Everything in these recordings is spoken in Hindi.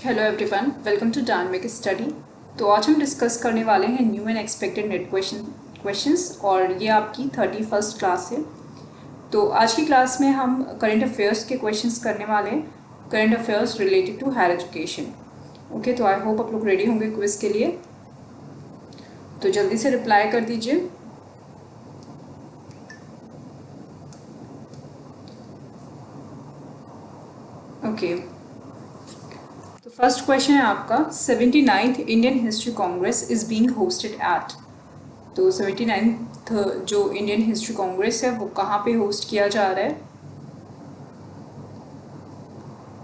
Hello everyone, welcome to dynamic study. तो आज हम डिस्कस करने वाले हैं new and expected NET questions और ये आपकी 31st क्लास है। तो आज की क्लास में हम करंट अफेयर्स के क्वेश्चंस करने वाले हैं, current affairs related to higher education. Okay, तो आई होप आप लोग रेडी होंगे क्विज के लिए। तो जल्दी से रिप्लाई कर दीजिए। ओके, तो फर्स्ट क्वेश्चन है आपका 79th Indian history congress is being hosted at. तो 79th जो इंडियन हिस्ट्री कांग्रेस है वो कहाँ पे होस्ट किया जा रहा है?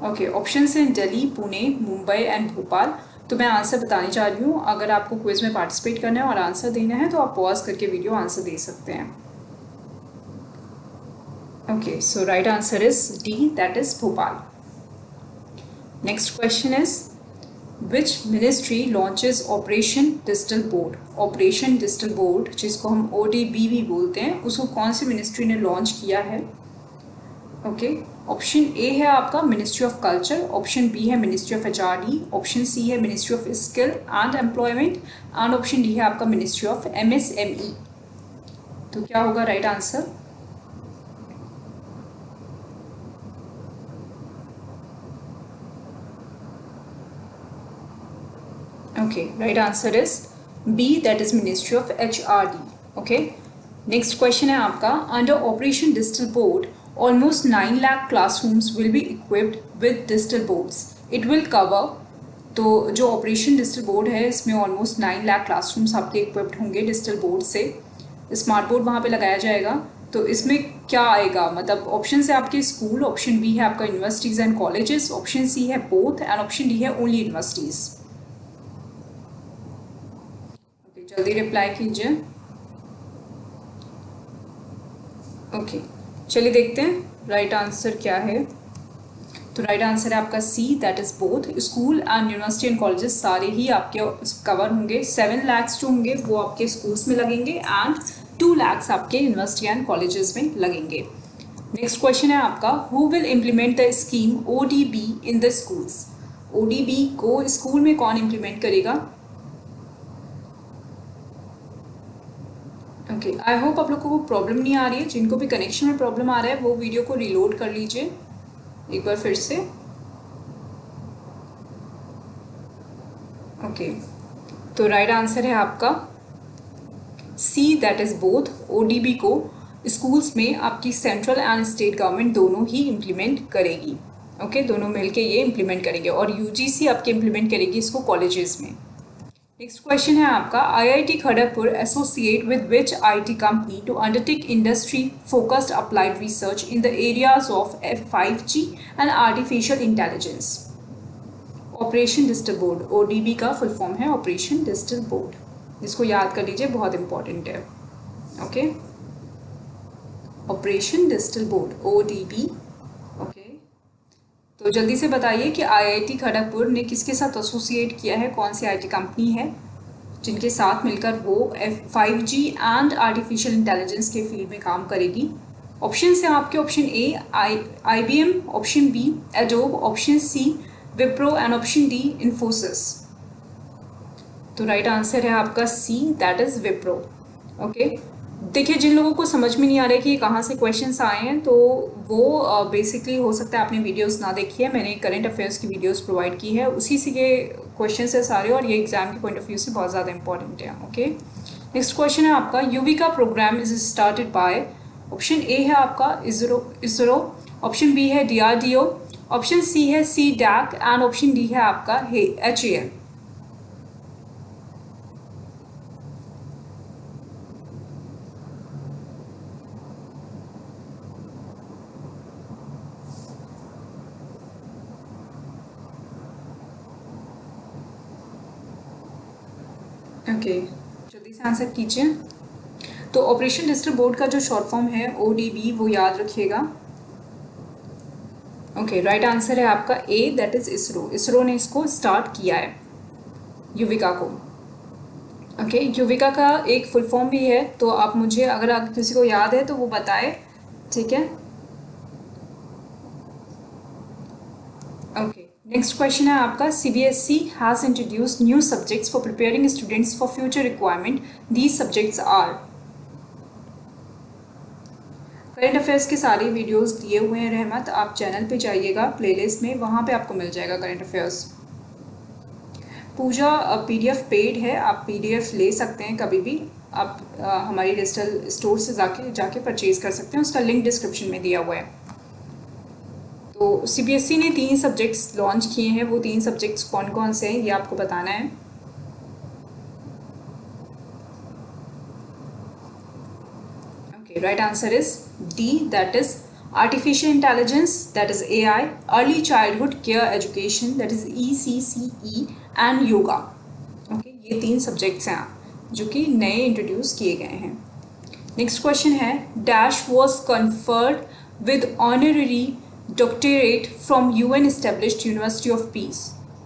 ओके, ऑप्शन है दिल्ली, पुणे, मुंबई एंड भोपाल। तो मैं आंसर बताने जा रही हूँ। अगर आपको क्विज में पार्टिसिपेट करना है और आंसर देना है तो आप पॉज करके वीडियो आंसर दे सकते हैं। Okay, so right answer is D, that is Bhopal. Next question is which ministry launches operation digital board. Operation digital board जिसको हम ODB भी बोलते हैं, उसको कौन सी मिनिस्ट्री ने लॉन्च किया है? ओके, ऑप्शन ए है आपका ministry of culture, option B है ministry of HRD, option C है ministry of skill and employment and option D है आपका मिनिस्ट्री ऑफ MSME। तो क्या होगा right answer? Okay, right answer is B, that is Ministry of HRD. Okay, next question है आपका under Operation Digital Board, almost 9 lakh classrooms will be equipped with digital boards. It will cover, तो जो ऑपरेशन डिजिटल बोर्ड है इसमें ऑलमोस्ट 9 लाख क्लासरूम्स आपके इक्विप्ड होंगे डिजिटल बोर्ड से। स्मार्ट बोर्ड वहाँ पे लगाया जाएगा। तो इसमें क्या आएगा, मतलब ऑप्शन है आपके स्कूल, ऑप्शन बी है आपका universities and colleges, option C है बोथ एंड ऑप्शन डी है ओनली यूनिवर्सिटीज। जल्दी रिप्लाई कीजिए। ओके, चलिए देखते हैं राइट आंसर क्या है। तो राइट आंसर है आपका C, that is both. School and university and colleges सारे ही आपके कवर होंगे। 7 lakhs जो होंगे वो आपके स्कूल्स में लगेंगे एंड 2 lakhs आपके यूनिवर्सिटी एंड कॉलेजेस में लगेंगे। नेक्स्ट क्वेश्चन है आपका who will implement the scheme ODB in the schools. ODB को स्कूल में कौन इम्प्लीमेंट करेगा? ओके, आई होप आप लोगों को प्रॉब्लम नहीं आ रही है। जिनको भी कनेक्शन में प्रॉब्लम आ रहा है वो वीडियो को रिलोड कर लीजिए एक बार फिर से। ओके, तो राइट आंसर है आपका C, that is both. ODB को स्कूल्स में आपकी सेंट्रल एंड स्टेट गवर्नमेंट दोनों ही इम्प्लीमेंट करेगी। ओके, दोनों मिलके ये इम्प्लीमेंट करेंगे और UGC आपके इम्प्लीमेंट करेगी इसको कॉलेजेस में। नेक्स्ट क्वेश्चन है आपका IIT Kharagpur associate with which IT company to undertake industry focused applied research in the areas of 5G and artificial intelligence. Operation digital board, ODB का फुल फॉर्म है ऑपरेशन डिजिटल बोर्ड, जिसको याद कर लीजिए, बहुत इंपॉर्टेंट है। Okay, operation digital board ODB। Okay, तो जल्दी से बताइए कि IIT खड़गपुर ने किसके साथ एसोसिएट किया है, कौन सी IT कंपनी है जिनके साथ मिलकर वो 5G एंड आर्टिफिशियल इंटेलिजेंस के फील्ड में काम करेगी। ऑप्शन है आपके option A IBM, option B Adobe, option C Wipro and option D Infosys. तो राइट आंसर है आपका C, that is Wipro. Okay, देखिए जिन लोगों को समझ में नहीं आ रहा है कि कहाँ से क्वेश्चंस आए हैं तो वो बेसिकली हो सकता है आपने वीडियोस ना देखी है। मैंने करंट अफेयर्स की वीडियोस प्रोवाइड की है, उसी से ये क्वेश्चंस है सारे और ये एग्जाम के पॉइंट ऑफ व्यू से बहुत ज़्यादा इंपॉर्टेंट है। ओके, नेक्स्ट क्वेश्चन है आपका Yuvika programme is started by. Option A है आपका इसरो, ऑप्शन बी है DRDO, ऑप्शन सी है CDAC एंड ऑप्शन डी है आपका HAL। ओके, जल्दी से आंसर कीजिए। तो ऑपरेशन डिजिटल बोर्ड का जो शॉर्ट फॉर्म है ODB वो याद रखिएगा। ओके, राइट आंसर है आपका ए, दैट इज इसरो। इसरो ने इसको स्टार्ट किया है युविका को। ओके, युविका का एक फुल फॉर्म भी है, तो आप मुझे अगर किसी को याद है तो वो बताए, ठीक है। ओके, नेक्स्ट क्वेश्चन है आपका, CBSE has introduce new subjects for preparing students for future requirement, these subjects are. Current affairs के सारे वीडियोस दिए हुए हैं रहमत, आप चैनल पे जाइएगा प्लेलिस्ट में, वहाँ पे आपको मिल जाएगा करंट अफेयर्स। पूजा PDF पेड है, आप PDF ले सकते हैं कभी भी, आप हमारी डिजिटल स्टोर से जाके परचेज कर सकते हैं, उसका लिंक डिस्क्रिप्शन में दिया हुआ है। तो CBSE ने 3 सब्जेक्ट्स लॉन्च किए हैं, वो 3 सब्जेक्ट्स कौन कौन से हैं ये आपको बताना है। Okay, right answer is D, that is artificial intelligence, that is AI, early childhood care education, that is ECCE and yoga. Okay, ये 3 सब्जेक्ट्स हैं जो कि नए इंट्रोड्यूस किए गए हैं। नेक्स्ट क्वेश्चन है, dash was conferred with honorary doctorate from UN established university of piece.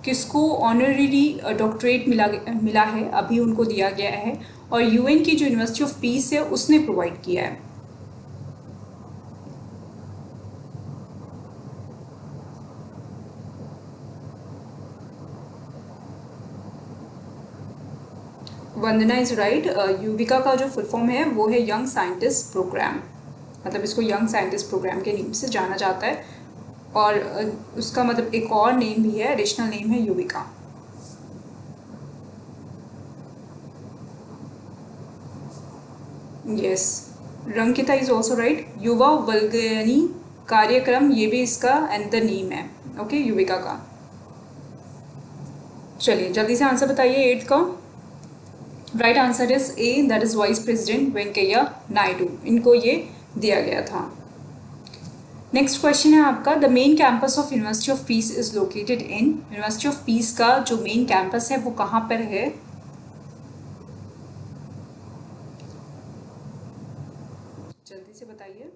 किसको ऑनररी डॉक्टरेट मिला है, अभी उनको दिया गया है, और UN की जो यूनिवर्सिटी ऑफ पीस है उसने प्रोवाइड किया है। वंदना इज राइट। युविका का जो फुल फॉर्म है वो है यंग साइंटिस्ट प्रोग्राम, मतलब इसको यंग साइंटिस्ट प्रोग्राम के नेम से जाना जाता है, और उसका मतलब एक और नेम भी है, एडिशनल नेम है Yuvika. Yes, Rankita is also right. युवा वल्गनी कार्यक्रम, ये भी इसका अनदर नेम है, ओके, युविका का। चलिए जल्दी से आंसर बताइए 8th का। Right answer is A, that is vice president Venkaiah Naidu, इनको ये दिया गया था। नेक्स्ट क्वेश्चन है आपका, the main campus of university of peace is located in. University of peace का जो मेन कैंपस है वो कहाँ पर है? जल्दी से बताइए।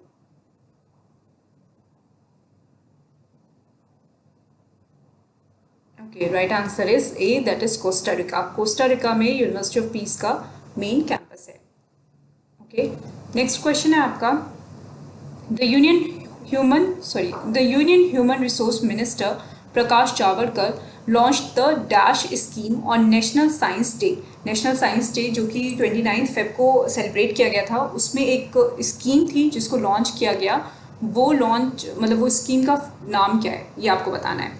Okay, right answer is A, that is Costa Rica. Costa Rica में यूनिवर्सिटी ऑफ पीस का मेन कैंपस है। ओके, नेक्स्ट क्वेश्चन है आपका, the union human resource minister Prakash Javadekar launch the dash scheme on national science day. National science day जो कि 29 फेब को सेलिब्रेट किया गया था, उसमें एक स्कीम थी जिसको लॉन्च किया गया, वो स्कीम का नाम क्या है ये आपको बताना है।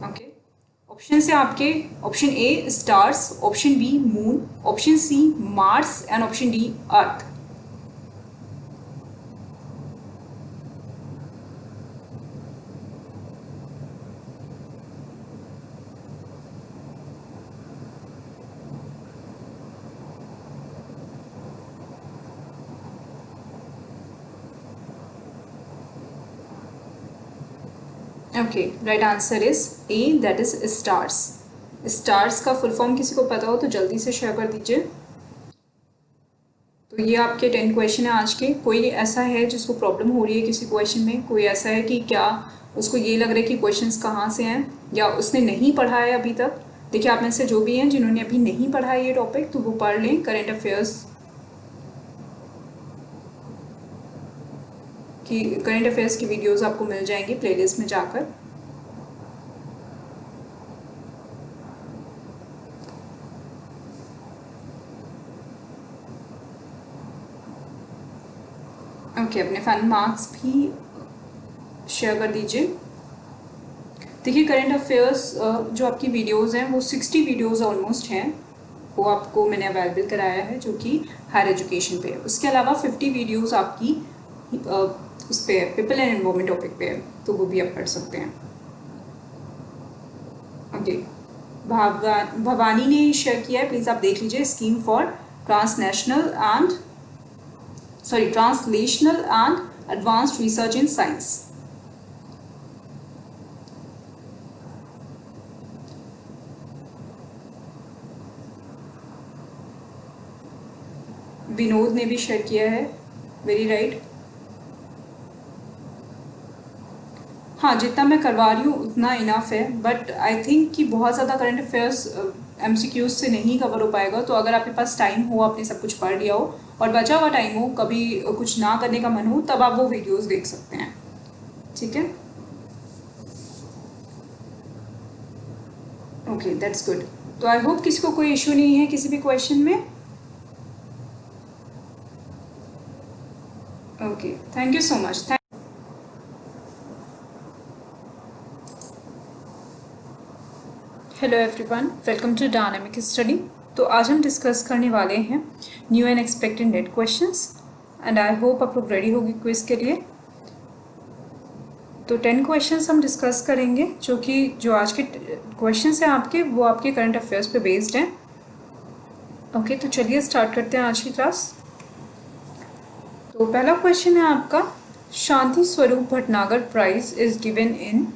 ओके, ऑप्शन है आपके, option A stars, option B moon, option C Mars and option D earth. Okay, right answer is A, that is stars. Stars का फुल फॉर्म किसी को पता हो तो जल्दी से शेयर कर दीजिए। तो ये आपके 10 क्वेश्चन है आज के। कोई ऐसा है जिसको प्रॉब्लम हो रही है किसी क्वेश्चन में? कोई ऐसा है कि क्या उसको ये लग रहा है कि क्वेश्चंस कहाँ से हैं, या उसने नहीं पढ़ा है अभी तक? देखिए, आप में से जो भी हैं जिन्होंने अभी नहीं पढ़ा है ये टॉपिक, तो वो पढ़ लें। करेंट अफेयर्स की वीडियोस आपको मिल जाएंगी प्लेलिस्ट में जाकर। ओके, अपने फन मार्क्स भी शेयर कर दीजिए। देखिए, करंट अफेयर्स जो आपकी वीडियोस हैं वो 60 वीडियोस ऑलमोस्ट हैं, वो आपको मैंने अवेलेबल कराया है जो कि हायर एजुकेशन पे है। उसके अलावा 50 वीडियोस आपकी उस पे पीपल एंड एनवायरनमेंट टॉपिक पे है, तो वो भी आप पढ़ सकते हैं। ओके, भवानी ने शेयर किया है, प्लीज़ आप देख लीजिए। Scheme for translational and advanced research in science. Vinod ने भी शेयर किया है, वेरी राइट। हाँ, जितना मैं करवा रही हूँ उतना इनफ है, बट आई थिंक कि बहुत ज़्यादा करंट अफेयर्स MCQs से नहीं कवर हो पाएगा। तो अगर आपके पास टाइम हो, आपने सब कुछ पढ़ लिया हो और बचा हुआ टाइम हो, कभी कुछ ना करने का मन हो, तब आप वो वीडियोस देख सकते हैं, ठीक है। Okay, that's good. तो आई होप किसी को कोई इशू नहीं है किसी भी क्वेश्चन में। Okay, thank you so much. Hello everyone, welcome to dynamic study. तो आज हम डिस्कस करने वाले हैं new and expected NET questions, and I hope आप लोग रेडी होगी क्विज के लिए। तो 10 क्वेश्चंस हम डिस्कस करेंगे, जो आज के क्वेश्चंस हैं आपके, वो आपके करंट अफेयर्स पे बेस्ड हैं। ओके, तो चलिए स्टार्ट करते हैं आज की क्लास। तो पहला क्वेश्चन है आपका, Shanti Swarup Bhatnagar prize is given in.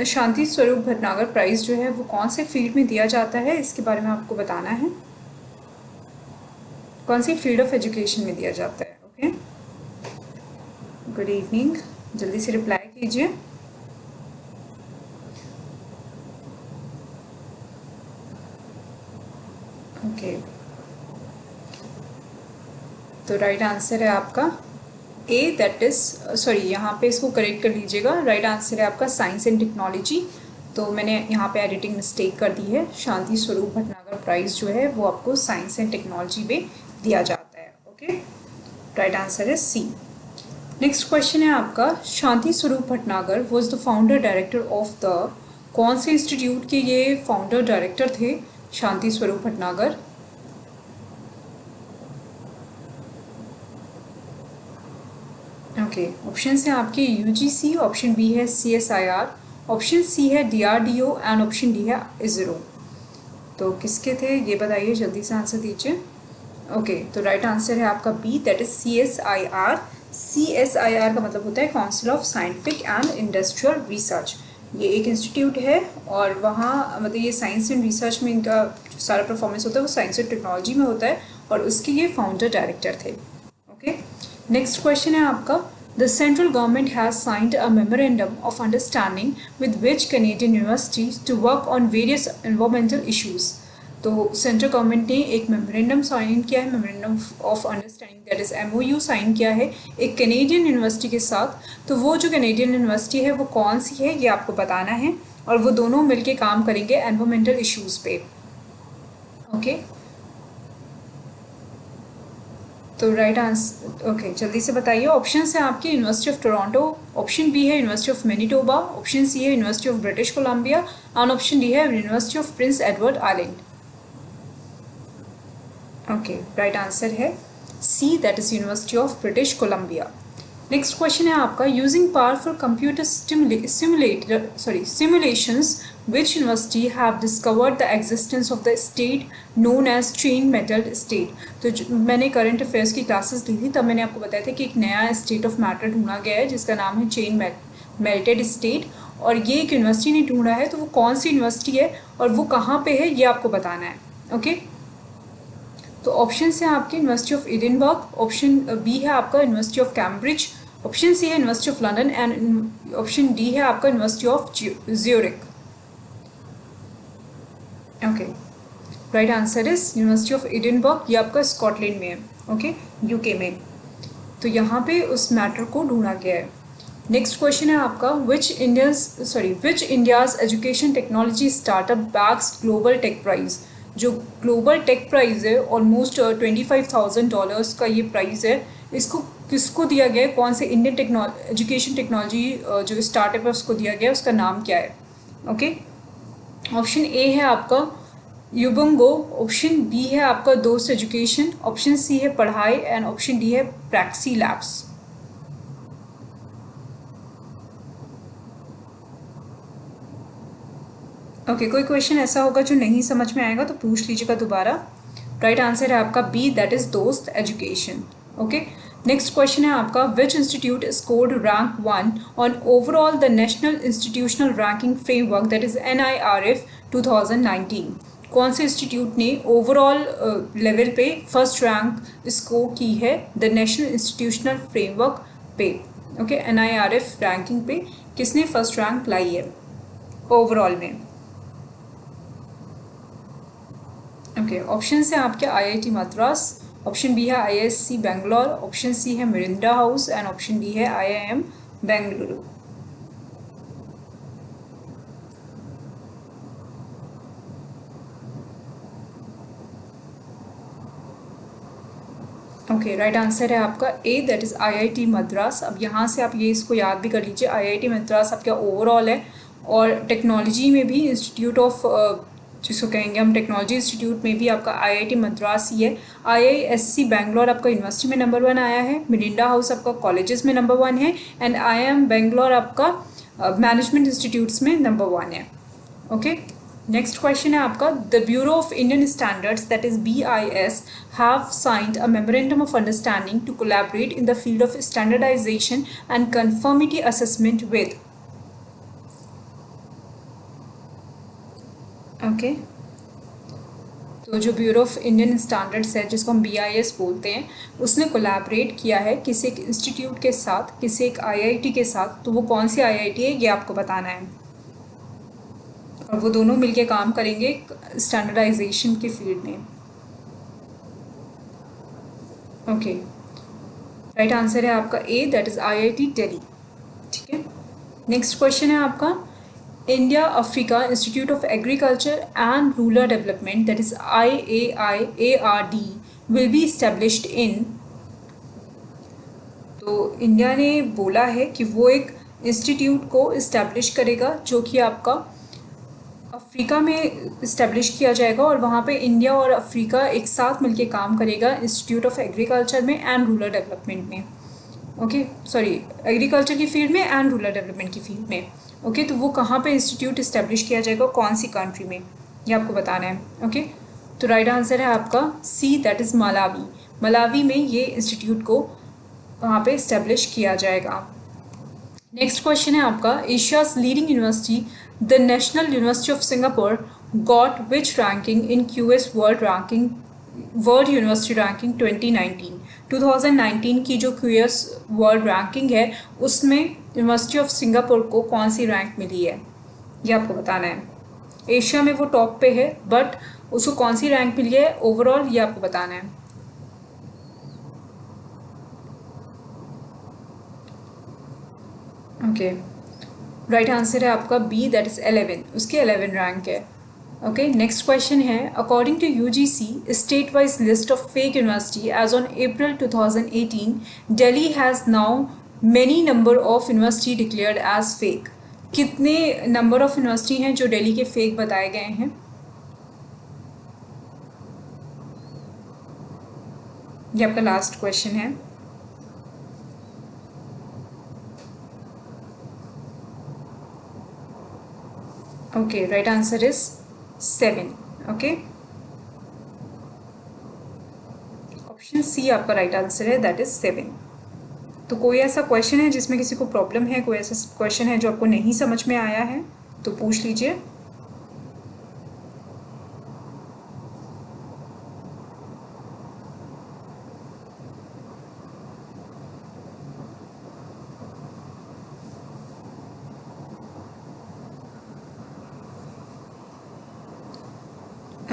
Shanti Swarup Bhatnagar prize जो है वो कौन से फील्ड में दिया जाता है, इसके बारे में आपको बताना है। कौन सी फील्ड ऑफ एजुकेशन में दिया जाता है। ओके, गुड इवनिंग, जल्दी से रिप्लाई कीजिए। ओके, तो राइट आंसर है आपका ए, दैट इज सॉरी, यहाँ पे इसको करेक्ट कर लीजिएगा। राइट आंसर है आपका साइंस एंड टेक्नोलॉजी। तो मैंने यहाँ पे एडिटिंग मिस्टेक कर दी है। शांति स्वरूप भटनागर प्राइज जो है वो आपको साइंस एंड टेक्नोलॉजी में दिया जाता है। ओके, राइट आंसर है सी। नेक्स्ट क्वेश्चन है आपका, Shanti Swarup Bhatnagar was the founder director of the. कौन से इंस्टीट्यूट के ये फाउंडर डायरेक्टर थे शांति स्वरूप भटनागर। ओके, ऑप्शन है आपके यूजीसी, ऑप्शन बी है सीएसआईआर, ऑप्शन सी है डीआरडीओ एंड ऑप्शन डी है इसरो। तो किसके थे ये बताइए, जल्दी से आंसर दीजिए। ओके, तो राइट आंसर है आपका B, that is CSIR. CSIR का मतलब होता है council of scientific and industrial research. ये एक इंस्टीट्यूट है और वहाँ मतलब ये साइंस एंड रिसर्च में इनका जो सारा परफॉर्मेंस होता है वो साइंस एंड टेक्नोलॉजी में होता है, और उसके ये फाउंडर डायरेक्टर थे। ओके, नेक्स्ट क्वेश्चन है आपका, the central government has signed a memorandum of understanding with which Canadian university to work on various environmental issues. तो सेंट्रल गवर्नमेंट ने एक मेमोरेंडम साइन किया है, memorandum of understanding, that is MOU sign किया है एक कैनेडियन यूनिवर्सिटी के साथ। तो वो जो कैनेडियन यूनिवर्सिटी है वो कौन सी है ये आपको बताना है, और वो दोनों मिलके काम करेंगे एनवायरमेंटल इशूज़ पे। ओके, तो राइट आंसर, ओके जल्दी से बताइए। ऑप्शन है आपकी university of Toronto, option B है university of Manitoba, option C है university of British Columbia, and option D है university of Prince Edward Island. Okay, right answer है C, that is university of British Columbia. Next question है आपका, using powerful computer simulations which university have discovered the existence of the state known as chain metal state। तो मैंने करंट अफेयर्स की क्लासेस ली थी, तब मैंने आपको बताया था कि एक नया स्टेट ऑफ मैटर ढूंढा गया है जिसका नाम है चेन मेल्टेड स्टेट, और ये एक यूनिवर्सिटी ने ढूंढा है। तो वो कौन सी यूनिवर्सिटी है और वो कहाँ पे है ये आपको बताना है। ओके, तो ऑप्शन है आपके university of Edinburgh, option B है आपका university of Cambridge, option C है university of London, and option D है आपका university of Zurich. Okay, right answer is university of Edinburgh, ये आपका स्कॉटलैंड में है। ओके, यूके में। तो यहाँ पे उस मैटर को ढूंढा गया है। नेक्स्ट क्वेश्चन है आपका, which India's education technology startup bags global tech prize. जो ग्लोबल टेक प्राइज़ है ऑलमोस्ट $25,000 का ये प्राइज़ है, इसको किसको दिया गया है, कौन से इंडियन एजुकेशन टेक्नोलॉजी जो स्टार्टअप है उसको दिया गया है, उसका नाम क्या है। ओके, ऑप्शन ए है आपका यूबंगो, ऑप्शन बी है आपका दोस्त एजुकेशन, ऑप्शन सी है पढ़ाई, एंड ऑप्शन डी है प्रैक्सी लैब्स। ओके, कोई क्वेश्चन ऐसा होगा जो नहीं समझ में आएगा तो पूछ लीजिएगा दोबारा। राइट आंसर है आपका बी, दैट इज दोस्त एजुकेशन। ओके, नेक्स्ट क्वेश्चन है आपका, which institute scored rank 1 on overall the national institutional ranking framework, that is NIRF 2019। कौन से इंस्टीट्यूट ने ओवरऑल लेवल पे फर्स्ट रैंक स्कोर की है द नेशनल इंस्टीट्यूशनल फ्रेमवर्क पे। ओके, NIRF रैंकिंग पे किसने फर्स्ट रैंक लाई है ओवरऑल में। ओके, ऑप्शन है आपके IIT मद्रास, ऑप्शन बी है IISc बेंगलोर, ऑप्शन सी है Mirinda house, and option D है IIM Bengaluru. Okay, right answer है आपका ए, दैट इज़ आईआईटी मद्रास। अब यहाँ से आप ये इसको याद भी कर लीजिए, आईआईटी मद्रास आपका ओवरऑल है, और टेक्नोलॉजी में भी इंस्टीट्यूट ऑफ जिसको कहेंगे हम टेक्नोलॉजी इंस्टीट्यूट में भी आपका आईआईटी मद्रास ही है। आईआईएससी बैंगलोर आपका यूनिवर्सिटी में नंबर 1 आया है, मिरिंडा हाउस आपका कॉलेजेस में नंबर 1 है, एंड आईआईएम बैंगलोर आपका मैनेजमेंट इंस्टीट्यूट्स में नंबर 1 है। ओके, नेक्स्ट क्वेश्चन है आपका, the bureau of Indian standards that is BIS have signed a memorandum of understanding to collaborate in the field of standardisation and conformity assessment with. Okay, तो जो ब्यूरो ऑफ इंडियन स्टैंडर्ड्स है जिसको हम BIS बोलते हैं, उसने कोलैबोरेट किया है किसी एक इंस्टीट्यूट के साथ, किसी एक IIT के साथ। तो वो कौन सी IIT है ये आपको बताना है, और वो दोनों मिलके काम करेंगे स्टैंडर्डाइजेशन के फील्ड में। ओके, राइट आंसर है आपका ए, दैट इज IIT दिल्ली। ठीक है, नेक्स्ट क्वेश्चन है आपका, India Africa institute of agriculture and rural development that is IAI-ARD will be established in. तो इंडिया ने बोला है कि वो एक इंस्टीट्यूट को इस्टेब्लिश करेगा जो कि आपका अफ्रीका में इस्टेब्लिश किया जाएगा, और वहाँ पे इंडिया और अफ्रीका एक साथ मिलके काम करेगा इंस्टीट्यूट ऑफ एग्रीकल्चर में एंड रूरल डेवलपमेंट में। ओके, सॉरी, एग्रीकल्चर की फील्ड में एंड रूरल डेवलपमेंट की फील्ड में। ओके, तो वो कहाँ पे इंस्टीट्यूट इस्टेब्लिश किया जाएगा, कौन सी कंट्री में, ये आपको बताना है। ओके, तो राइट आंसर है आपका C, that is Malawi. Malawi में ये इंस्टीट्यूट को वहाँ पे इस्टेब्लिश किया जाएगा। नेक्स्ट क्वेश्चन है आपका, Asia's leading university the national university of Singapore got which ranking in QS world university ranking 2019 की जो QS वर्ल्ड रैंकिंग है उसमें यूनिवर्सिटी ऑफ सिंगापुर को कौन सी रैंक मिली है, ये आपको बताना है। एशिया में वो टॉप पे है, बट उसको कौन सी रैंक मिली है ओवरऑल, ये आपको बताना है। ओके, राइट आंसर है आपका बी, दैट इज 11, उसके 11 रैंक है। ओके, नेक्स्ट क्वेश्चन है, according to UGC state wise list of fake university as on April 2018 Delhi has now many number of university declared as fake. कितने नंबर ऑफ यूनिवर्सिटी हैं जो दिल्ली के फेक बताए गए हैं, ये आपका लास्ट क्वेश्चन है। Okay, right answer is 7। Okay, option C आपका राइट आंसर है, दैट इज 7। तो कोई ऐसा क्वेश्चन है जिसमें किसी को प्रॉब्लम है, कोई ऐसा क्वेश्चन है जो आपको नहीं समझ में आया है तो पूछ लीजिए।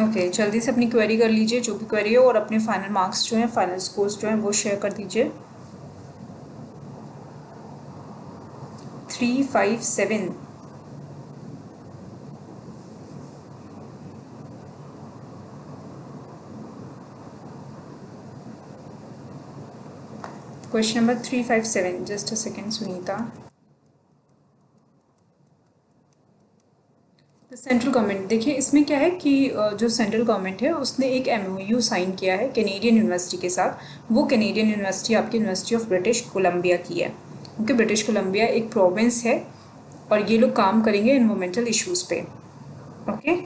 ओके, जल्दी से अपनी क्वेरी कर लीजिए जो भी क्वेरी हो, और अपने फाइनल मार्क्स जो हैं, फाइनल स्कोर्स जो हैं वो शेयर कर दीजिए। 357। Question number 357, just a second Sunita. Central government, देखिए इसमें क्या है कि जो सेंट्रल गवर्नमेंट है उसने एक MOU साइन किया है कैनेडियन यूनिवर्सिटी के साथ। वो कैनेडियन यूनिवर्सिटी आपकी यूनिवर्सिटी ऑफ ब्रिटिश कोलंबिया की है, क्योंकि ब्रिटिश कोलंबिया एक प्रोविंस है और ये लोग काम करेंगे एनवायरमेंटल इश्यूज़ पे। ओके,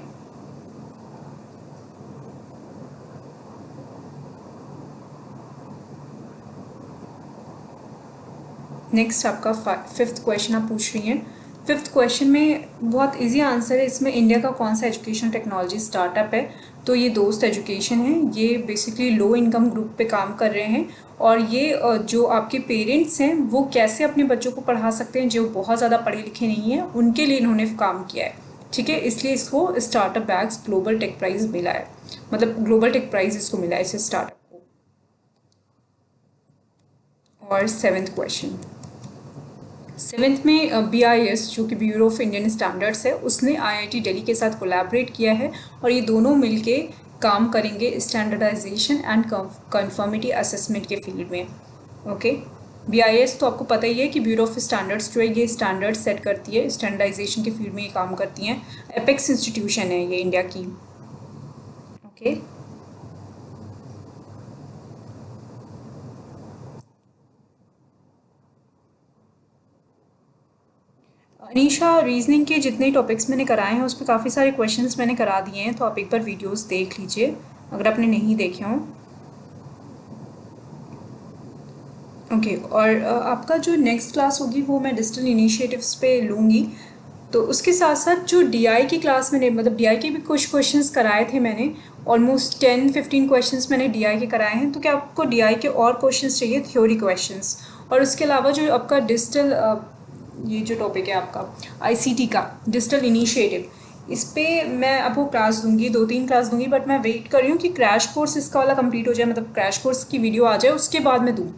नेक्स्ट आपका 5th क्वेश्चन आप पूछ रही हैं। 5th क्वेश्चन में बहुत इजी आंसर है, इसमें इंडिया का कौन सा एजुकेशन टेक्नोलॉजी स्टार्टअप है, तो ये दोस्त एजुकेशन है। ये बेसिकली लो इनकम ग्रुप पे काम कर रहे हैं, और ये जो आपके पेरेंट्स हैं वो कैसे अपने बच्चों को पढ़ा सकते हैं जो बहुत ज़्यादा पढ़े लिखे नहीं हैं, उनके लिए इन्होंने काम किया है। ठीक है, इसलिए इसको startup bags global tech prize मिला है, मतलब ग्लोबल टेक प्राइज़ इसको मिला है, इसे स्टार्टअप को। और 7th क्वेश्चन, 7th में BIS जो कि ब्यूरो ऑफ इंडियन स्टैंडर्ड्स है, उसने IIT दिल्ली के साथ कोलैबोरेट किया है, और ये दोनों मिलके काम करेंगे स्टैंडर्डाइजेशन एंड कंफर्मिटी असेसमेंट के फील्ड में। ओके, BIS तो आपको पता ही है कि ब्यूरो ऑफ स्टैंडर्ड्स जो है ये स्टैंडर्ड सेट करती है, स्टैंडर्डाइजेशन के फील्ड में ये काम करती हैं। एपेक्स इंस्टीट्यूशन है ये इंडिया की। ओके, अनीशा, रीजनिंग के जितने टॉपिक्स मैंने कराए हैं उसमें काफ़ी सारे क्वेश्चंस मैंने करा दिए हैं, तो आप एक बार वीडियोस देख लीजिए अगर आपने नहीं देखे हों। ओके, और आपका जो नेक्स्ट क्लास होगी वो मैं डिजिटल इनिशिएटिव्स पे लूँगी। तो उसके साथ साथ जो DI की क्लास मैंने, मतलब DI के भी कुछ क्वेश्चंस कराए थे मैंने, ऑलमोस्ट 10-15 क्वेश्चंस मैंने DI के कराए हैं। तो क्या आपको DI के और क्वेश्चंस चाहिए, थ्योरी क्वेश्चंस? और उसके अलावा जो आपका डिजिटल ये जो टॉपिक है आपका ICT का डिजिटल इनिशिएटिव, इस पर मैं आपको क्लास दूंगी, 2-3 क्लास दूंगी, बट मैं वेट कर रही हूँ कि क्रैश कोर्स इसका वाला कंप्लीट हो जाए, मतलब क्रैश कोर्स की वीडियो आ जाए, उसके बाद मैं दूँ।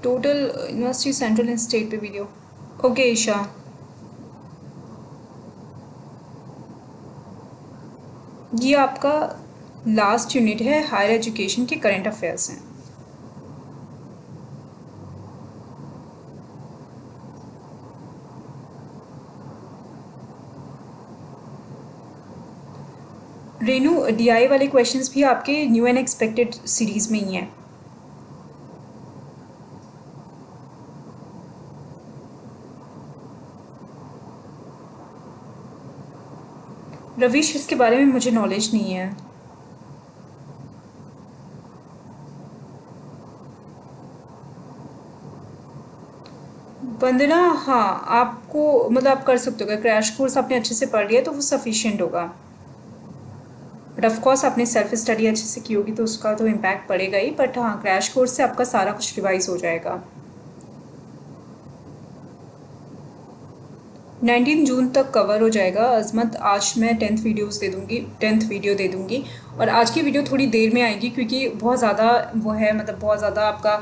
Total university central and state पे वीडियो। ओके ईशा, ये आपका लास्ट यूनिट है, हायर एजुकेशन के करंट अफेयर्स हैं। रेनू, DI वाले क्वेश्चंस भी आपके न्यू एंड एक्सपेक्टेड सीरीज में ही हैं। रविश, इसके बारे में मुझे नॉलेज नहीं है। वंदना, हाँ आपको, मतलब आप कर सकते हो, अगर क्रैश कोर्स आपने अच्छे से पढ़ लिया तो वो सफिशिएंट होगा। बट ऑफकोर्स आपने सेल्फ स्टडी अच्छे से की होगी तो उसका तो इम्पैक्ट पड़ेगा ही, बट हाँ क्रैश कोर्स से आपका सारा कुछ रिवाइज हो जाएगा। 19 जून तक कवर हो जाएगा अजमत। आज मैं 10th वीडियोस दे दूँगी, 10th वीडियो दे दूँगी, और आज की वीडियो थोड़ी देर में आएगी क्योंकि बहुत ज़्यादा वो है, मतलब बहुत ज़्यादा आपका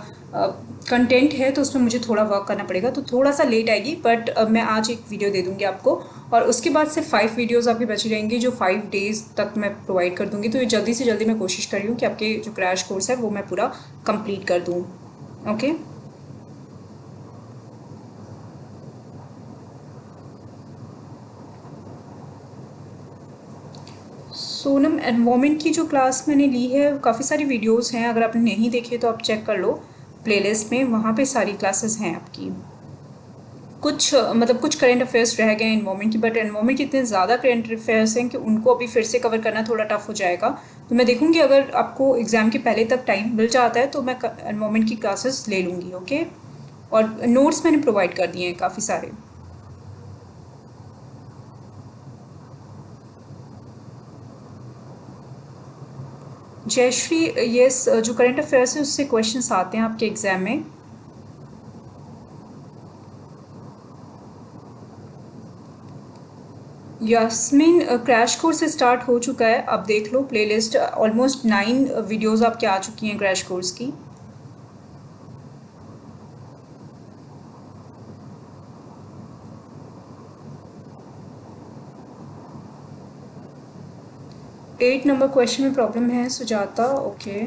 कंटेंट है, तो उसमें मुझे थोड़ा वर्क करना पड़ेगा, तो थोड़ा सा लेट आएगी, बट मैं आज एक वीडियो दे दूँगी आपको, और उसके बाद सिर्फ 5 वीडियोज़ आपकी बची रहेंगी जो 5 डेज़ तक मैं प्रोवाइड कर दूँगी। तो ये जल्दी से जल्दी मैं कोशिश कर रही हूँ कि आपके जो क्रैश कोर्स है वो मैं पूरा कंप्लीट कर दूँ। ओके, सोनम, एनवायरनमेंट की जो क्लास मैंने ली है काफ़ी सारी वीडियोस हैं, अगर आपने नहीं देखे तो आप चेक कर लो प्लेलिस्ट में, वहाँ पे सारी क्लासेस हैं आपकी। कुछ मतलब कुछ करंट अफेयर्स रह गए हैं एनवायरनमेंट की, बट एनवायरनमेंट के इतने ज़्यादा करंट अफेयर्स हैं कि उनको अभी फिर से कवर करना थोड़ा टफ हो जाएगा। तो मैं देखूँगी अगर आपको एग्ज़ाम के पहले तक टाइम मिल जाता है तो मैं एनवायरनमेंट की क्लासेस ले लूँगी। ओके, और नोट्स मैंने प्रोवाइड कर दिए हैं काफ़ी सारे। जयश्री, यस, जो करंट अफेयर्स है उससे क्वेश्चंस आते हैं आपके एग्ज़ाम में। यास्मीन, क्रैश कोर्स स्टार्ट हो चुका है, अब देख लो प्लेलिस्ट, ऑलमोस्ट 9 वीडियोस आपके आ चुकी हैं क्रैश कोर्स की। एट नंबर क्वेश्चन में प्रॉब्लम है सुजाता। ओके,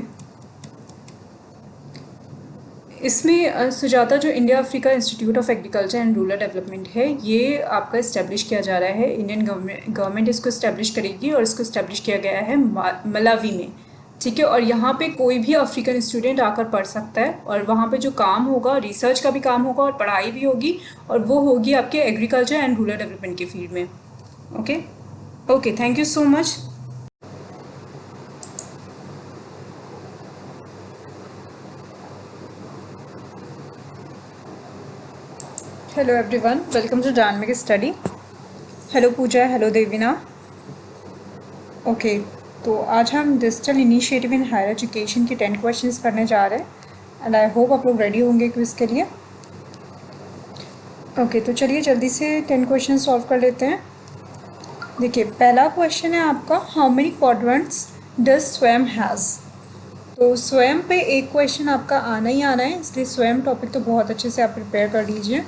इसमें सुजाता जो India Africa institute of agriculture and rural development है, ये आपका इस्टेब्लिश किया जा रहा है, इंडियन गवर्नमेंट इसको इस्टेब्लिश करेगी, और इसको इस्टेब्लिश किया गया है मलावी में। ठीक है, और यहाँ पे कोई भी अफ्रीकन स्टूडेंट आकर पढ़ सकता है, और वहाँ पे जो काम होगा, रिसर्च का भी काम होगा और पढ़ाई भी होगी, और वो होगी आपके एग्रीकल्चर एंड रूरल डेवलपमेंट के फील्ड में। Okay okay, thank you so much. Hello everyone, welcome to dynamic study. Hello Pooja, hello Devina. Okay, तो आज हम digital initiative in higher education के 10 क्वेश्चंस करने जा रहे हैं, एंड आई होप आप लोग रेडी होंगे क्विज के लिए। ओके, तो चलिए जल्दी से 10 क्वेश्चन सॉल्व कर लेते हैं। देखिए, पहला क्वेश्चन है आपका, हाउ मेनी क्वाड्रेंट्स डज स्वयं हैज़? तो स्वयं पे एक क्वेश्चन आपका आना ही आना है, इसलिए स्वयं टॉपिक तो बहुत अच्छे से आप प्रिपेयर कर लीजिए।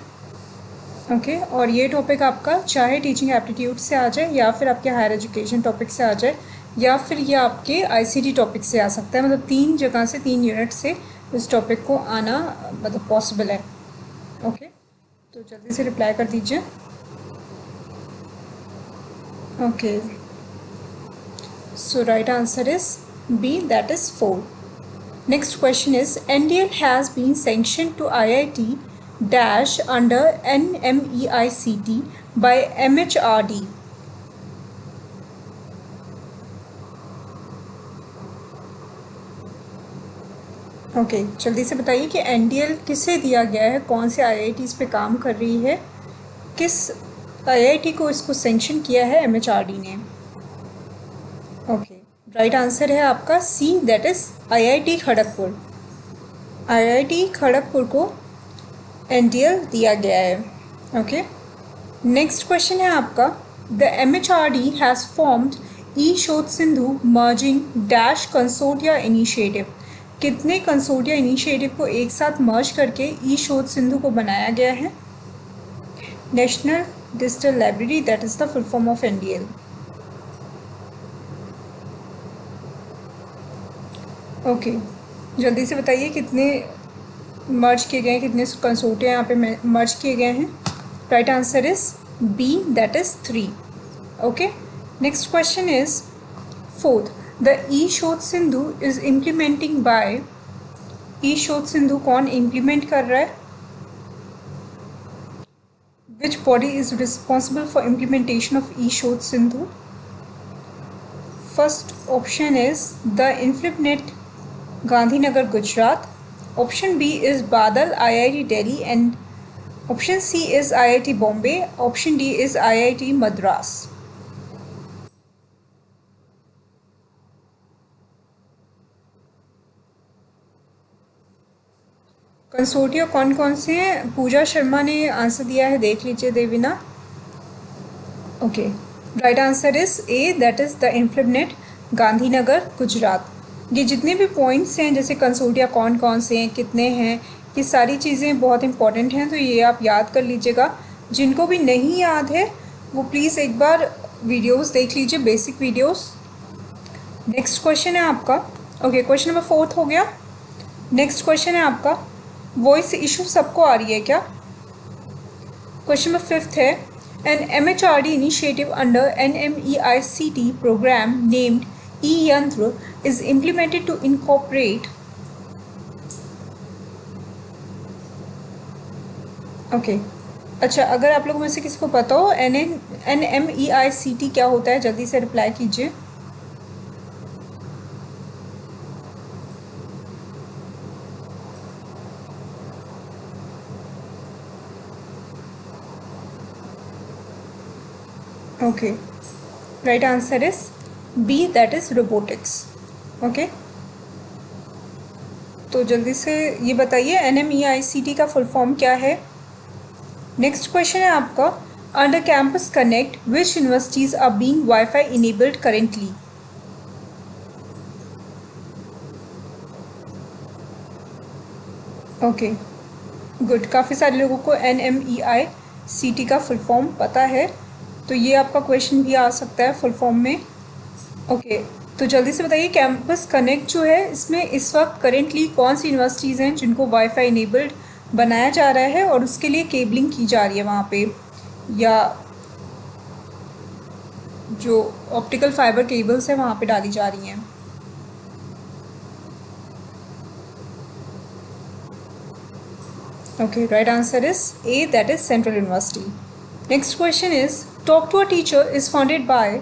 ओके, और ये टॉपिक आपका चाहे टीचिंग एप्टीट्यूड से आ जाए या फिर आपके हायर एजुकेशन टॉपिक से आ जाए या फिर ये आपके आईसीटी टॉपिक से आ सकता है, मतलब 3 जगह से 3 यूनिट से इस टॉपिक को आना मतलब पॉसिबल है। ओके, तो जल्दी से रिप्लाई कर दीजिए। Okay, so right answer is B, that is 4. Next question is NDL has been sanctioned to IIT dash under NMEICT by MHRD. Okay, जल्दी से बताइए कि NDL किसे दिया गया है, कौन से IITs पे काम कर रही है, किस IIT को इसको सैंक्शन किया है MHRD ने। ओके, राइट आंसर है आपका C, that is IIT Kharagpur. IIT Kharagpur को NDL दिया गया है। ओके, नेक्स्ट क्वेश्चन है आपका the MHRD has formed E Shodh Sindhu merging dash consortia initiative. कितने कंसोर्टिया इनिशिएटिव को एक साथ मर्ज करके ई शोध सिंधु को बनाया गया है? National digital library, that is the full form of NDL। Okay, जल्दी से बताइए कितने मर्ज किए गए हैं, कितने कंसोर्टिया यहाँ पे मर्ज किए गए हैं। Right answer is B, that is 3. Okay, next question is 4th, the E Shodh Sindhu is implementing by. E Shodh Sindhu कौन इम्प्लीमेंट कर रहा है? Which body is responsible for implementation of E Shodh Sindhu? First option is the INFLIBNET Gandhinagar Gujarat, option B is बादल IIT Delhi and option C is IIT Bombay, option D is IIT Madras. Consortia कौन कौन से हैं? पूजा शर्मा ने आंसर दिया है, देख लीजिए Devina. Okay, right answer is A, that is the INFLIBNET Gandhinagar Gujarat. ये जितने भी पॉइंट्स हैं, जैसे कंसोर्टिया कौन कौन से हैं, कितने हैं, ये सारी चीज़ें बहुत इंपॉर्टेंट हैं, तो ये आप याद कर लीजिएगा। जिनको भी नहीं याद है वो प्लीज़ एक बार वीडियोस देख लीजिए, बेसिक वीडियोस। नेक्स्ट क्वेश्चन है आपका, ओके, क्वेश्चन नंबर 4 हो गया। नेक्स्ट क्वेश्चन है आपका वॉइस इशू सबको आ रही है क्या? क्वेश्चन नंबर 5 है an MHRD initiative under NMEICT program named E-Yantra is implemented to incorporate। Okay, अच्छा, अगर आप लोगों में से किसी को पता हो NMEICT क्या होता है, जल्दी से रिप्लाई कीजिए। Okay, right answer is B, that is robotics. Okay, तो जल्दी से ये बताइए NMEICT का फुल फॉर्म क्या है। नेक्स्ट क्वेश्चन है आपका under campus connect which universities are being WiFi enabled currently. Okay, good, काफ़ी सारे लोगों को NMEICT का फुल फॉर्म पता है, तो ये आपका क्वेश्चन भी आ सकता है फुल फॉर्म में। ओके, तो जल्दी से बताइए कैंपस कनेक्ट जो है इसमें इस वक्त करेंटली कौन सी यूनिवर्सिटीज़ हैं जिनको वाईफाई इनेबल्ड बनाया जा रहा है और उसके लिए केबलिंग की जा रही है वहाँ पे, या जो ऑप्टिकल फाइबर केबल्स हैं वहाँ पे डाली जा रही हैं। Okay, right answer is A, that is central university. Next question is talk to a teacher is founded by.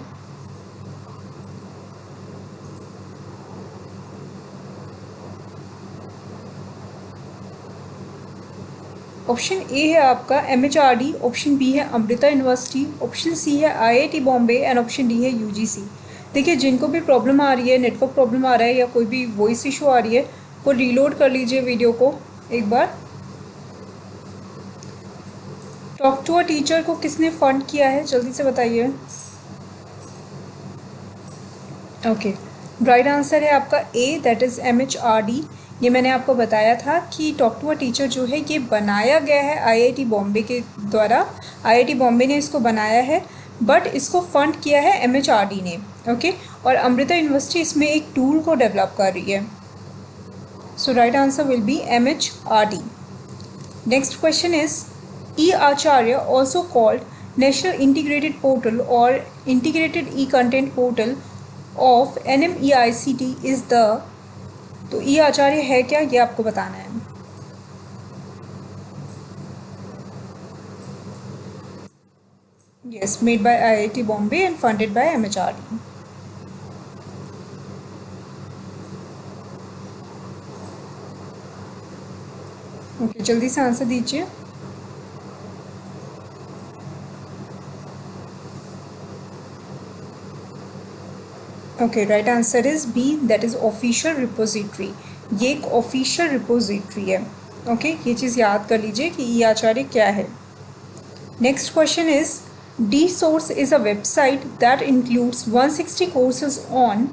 Option A है आपका MHRD, ऑप्शन बी है अमृता यूनिवर्सिटी, ऑप्शन सी है IIT Bombay and option D है UGC। देखिए, जिनको भी प्रॉब्लम आ रही है, नेटवर्क प्रॉब्लम आ रहा है या कोई भी वॉइस इशू आ रही है, वो रीलोड कर लीजिए वीडियो को एक बार। टॉक टू अ टीचर को किसने फंड किया है, जल्दी से बताइए। ओके, राइट आंसर है आपका ए, दैट इज़ MHRD। ये मैंने आपको बताया था कि टॉक टू अ टीचर जो है ये बनाया गया है IIT बॉम्बे के द्वारा। IIT बॉम्बे ने इसको बनाया है, बट इसको फंड किया है MHRD ने। ओके, और अमृता यूनिवर्सिटी इसमें एक टूल को डेवलप कर रही है। So right answer will be MHRD। Next question is E-Acharya, also called National Integrated Portal or Integrated E-Content Portal of NMEICT is the, तो E-Acharya है क्या, ये आपको बताना है। Yes, made by IIT Bombay and funded by MHRD. Okay, जल्दी से आंसर दीजिए। Okay, right answer is B, that is official repository. ये एक ऑफिशियल रिपोजिटरी है। ओके, ये चीज़ याद कर लीजिए कि E-Acharya क्या है। Next question is D-Source is a website that includes 160 courses on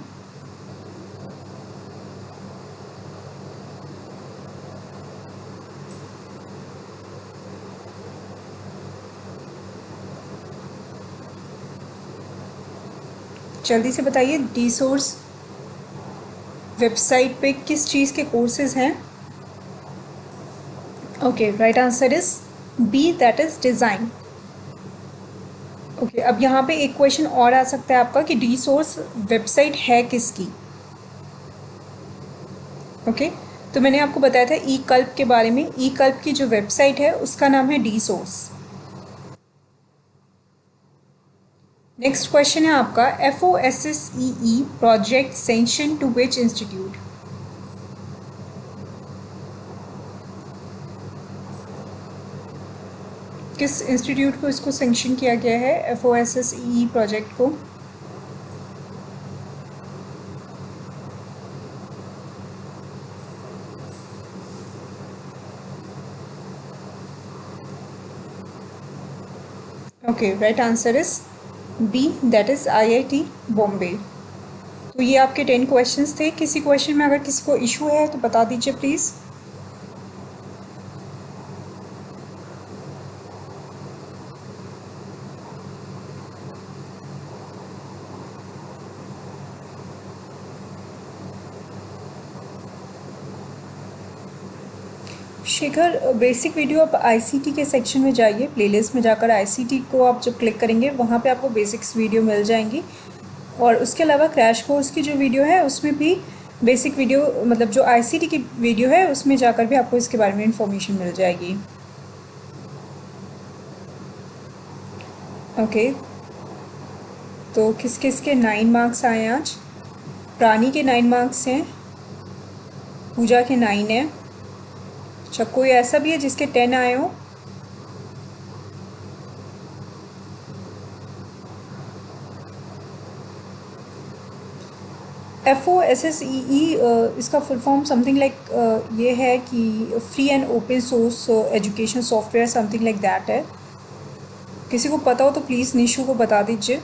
जल्दी से बताइए, D-Source वेबसाइट पे किस चीज़ के कोर्सेज हैं। Okay, right answer is B, that is design. Okay, अब यहाँ पे एक क्वेश्चन और आ सकता है आपका कि D-Source वेबसाइट है किसकी। ओके, तो मैंने आपको बताया था ई-कल्प के बारे में। ई-कल्प की जो वेबसाइट है उसका नाम है D-Source। नेक्स्ट क्वेश्चन है आपका FOSSEE project sanction to which institute. किस इंस्टीट्यूट को इसको सेंक्शन किया गया है FOSSEE प्रोजेक्ट को। Okay, right answer is B, that is IIT Bombay. तो ये आपके 10 क्वेश्चंस थे। किसी क्वेश्चन में अगर किसी को इशू है तो बता दीजिए प्लीज़। शेखर, बेसिक वीडियो आप ICT के सेक्शन में जाइए, प्लेलिस्ट में जाकर ICT को आप जब क्लिक करेंगे वहाँ पे आपको बेसिक्स वीडियो मिल जाएंगी। और उसके अलावा क्रैश कोर्स की जो वीडियो है उसमें भी बेसिक वीडियो, मतलब जो ICT की वीडियो है उसमें जाकर भी आपको इसके बारे में इंफॉर्मेशन मिल जाएगी। ओके, तो किस किस के 9 मार्क्स आए आज। प्राणी के 9 मार्क्स हैं, पूजा के 9 हैं। अच्छा, कोई ऐसा भी है जिसके 10 आए हो। FOSSEE इसका फुल फॉर्म समथिंग लाइक ये है कि free and open source education software, something like that है। किसी को पता हो तो प्लीज़ निशु को बता दीजिए।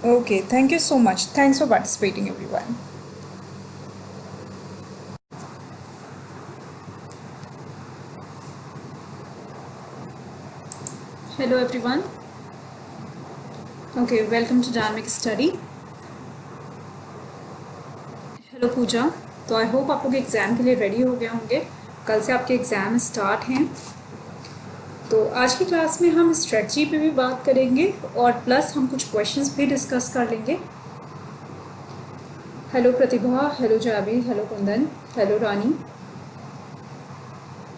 Okay, thank you so much. Thanks for participating, everyone. Hello, everyone. Okay, welcome to Dynamic Study. Hello, पूजा। तो आई होप आप लोग एग्ज़ाम के लिए रेडी हो गए होंगे। कल से आपके एग्ज़ाम स्टार्ट हैं। तो आज की क्लास में हम स्ट्रेटजी पे भी बात करेंगे और प्लस हम कुछ क्वेश्चंस भी डिस्कस कर लेंगे। Hello Pratibha, hello Javed, hello Kundan, hello Rani.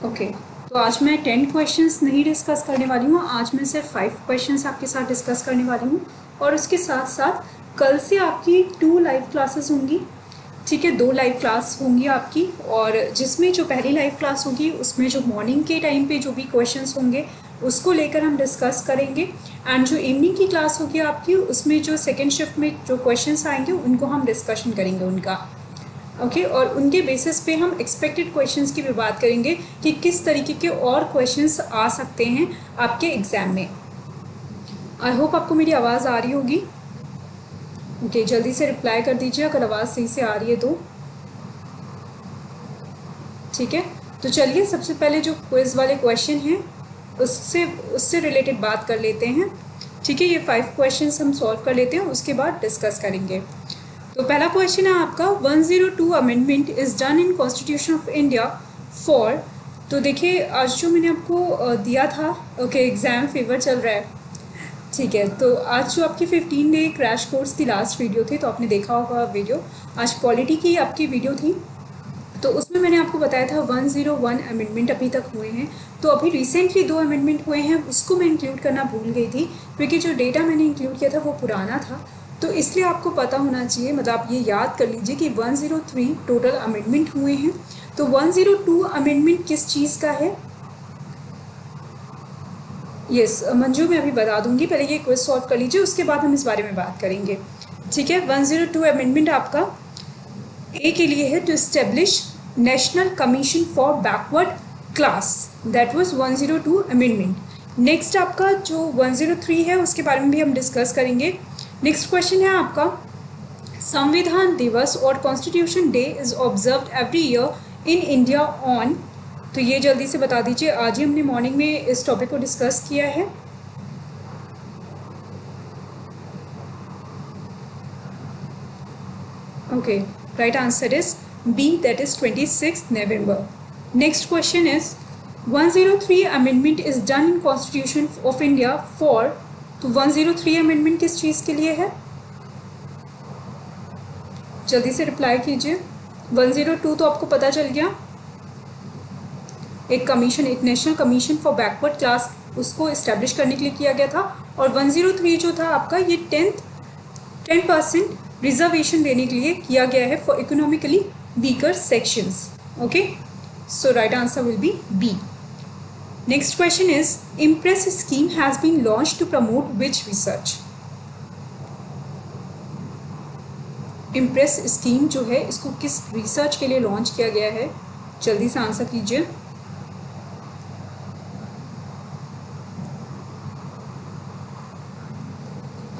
Okay, तो आज मैं 10 क्वेश्चंस नहीं डिस्कस करने वाली हूँ। आज मैं सिर्फ 5 क्वेश्चंस आपके साथ डिस्कस करने वाली हूँ। और उसके साथ साथ कल से आपकी 2 लाइव क्लासेस होंगी। ठीक है, 2 लाइव क्लास होंगी आपकी, और जिसमें जो पहली लाइव क्लास होगी उसमें जो मॉर्निंग के टाइम पे जो भी क्वेश्चंस होंगे उसको लेकर हम डिस्कस करेंगे। एंड जो इवनिंग की क्लास होगी आपकी उसमें जो सेकेंड शिफ्ट में जो क्वेश्चंस आएंगे उनको हम डिस्कशन करेंगे उनका। ओके और उनके बेसिस पे हम एक्सपेक्टेड क्वेश्चंस की भी बात करेंगे कि किस तरीके के और क्वेश्चंस आ सकते हैं आपके एग्ज़ाम में। आई होप आपको मेरी आवाज़ आ रही होगी। ओके जल्दी से रिप्लाई कर दीजिए अगर आवाज़ सही से आ रही है तो। ठीक है, तो चलिए सबसे पहले जो क्विज़ वाले क्वेश्चन हैं उससे रिलेटेड बात कर लेते हैं। ठीक है, ये 5 क्वेश्चंस हम सॉल्व कर लेते हैं, उसके बाद डिस्कस करेंगे। तो पहला क्वेश्चन है आपका 102 amendment is done in constitution of India for. तो देखिए आज जो मैंने आपको दिया था, ओके एग्ज़ाम फीवर चल रहा है, ठीक है, तो आज जो आपकी 15 डे क्रैश कोर्स की लास्ट वीडियो थी, तो आपने देखा होगा वीडियो, आज पॉलिटी की आपकी वीडियो थी, तो उसमें मैंने आपको बताया था 101 अमेंडमेंट अभी तक हुए हैं। तो अभी रिसेंटली 2 अमेंडमेंट हुए हैं, उसको मैं इंक्लूड करना भूल गई थी क्योंकि जो डेटा मैंने इंक्लूड किया था वो पुराना था, तो इसलिए आपको पता होना चाहिए, मतलब आप ये याद कर लीजिए कि 103 टोटल अमेंडमेंट हुए हैं। तो 102 अमेंडमेंट किस चीज़ का है? यस मंजू, मैं अभी बता दूंगी, पहले ये क्विज सॉल्व कर लीजिए, उसके बाद हम इस बारे में बात करेंगे। ठीक है, 102 अमेंडमेंट आपका ए के लिए है, to establish national commission for backward class, that was 102 amendment. Next आपका जो 103 है उसके बारे में भी हम डिस्कस करेंगे। नेक्स्ट क्वेश्चन है आपका संविधान दिवस और constitution day is observed every year in India on. तो ये जल्दी से बता दीजिए, आज ही हमने मॉर्निंग में इस टॉपिक को डिस्कस किया है। Okay, right answer is B, that is 26 November. Next question is 103 amendment is done in constitution of India for. तो 103 अमेंडमेंट किस चीज़ के लिए है? जल्दी से रिप्लाई कीजिए। 102 तो आपको पता चल गया, एक कमीशन, एक national commission for backward class, उसको इस्टेब्लिश करने के लिए किया गया था। और 103 जो था आपका, ये 10% रिजर्वेशन देने के लिए किया गया है for economically weaker sections. Okay, so right answer will be B. Next question is IMPRESS scheme has been launched to promote which research? IMPRESS scheme जो है इसको किस रिसर्च के लिए लॉन्च किया गया है? जल्दी से आंसर कीजिए।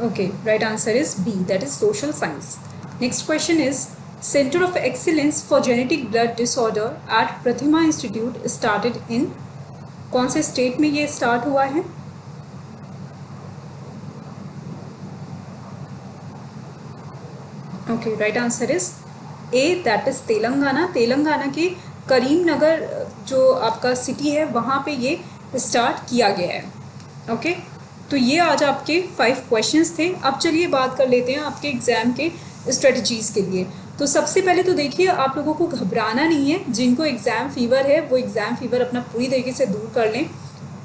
Okay, right answer is B, that is social science. Next question is Center of Excellence for Genetic Blood Disorder at Prathima Institute started in। कौन से स्टेट में ये स्टार्ट हुआ है? Okay, right answer is A, that is Telangana. Telangana के करीमनगर जो आपका सिटी है वहाँ पे ये स्टार्ट किया गया है। ओके, तो ये आज आपके 5 क्वेश्चंस थे। अब चलिए बात कर लेते हैं आपके एग्ज़ाम के स्ट्रेटजीज़ के लिए। तो सबसे पहले तो देखिए, आप लोगों को घबराना नहीं है, जिनको एग्ज़ाम फीवर है वो एग्ज़ाम फीवर अपना पूरी तरीके से दूर कर लें।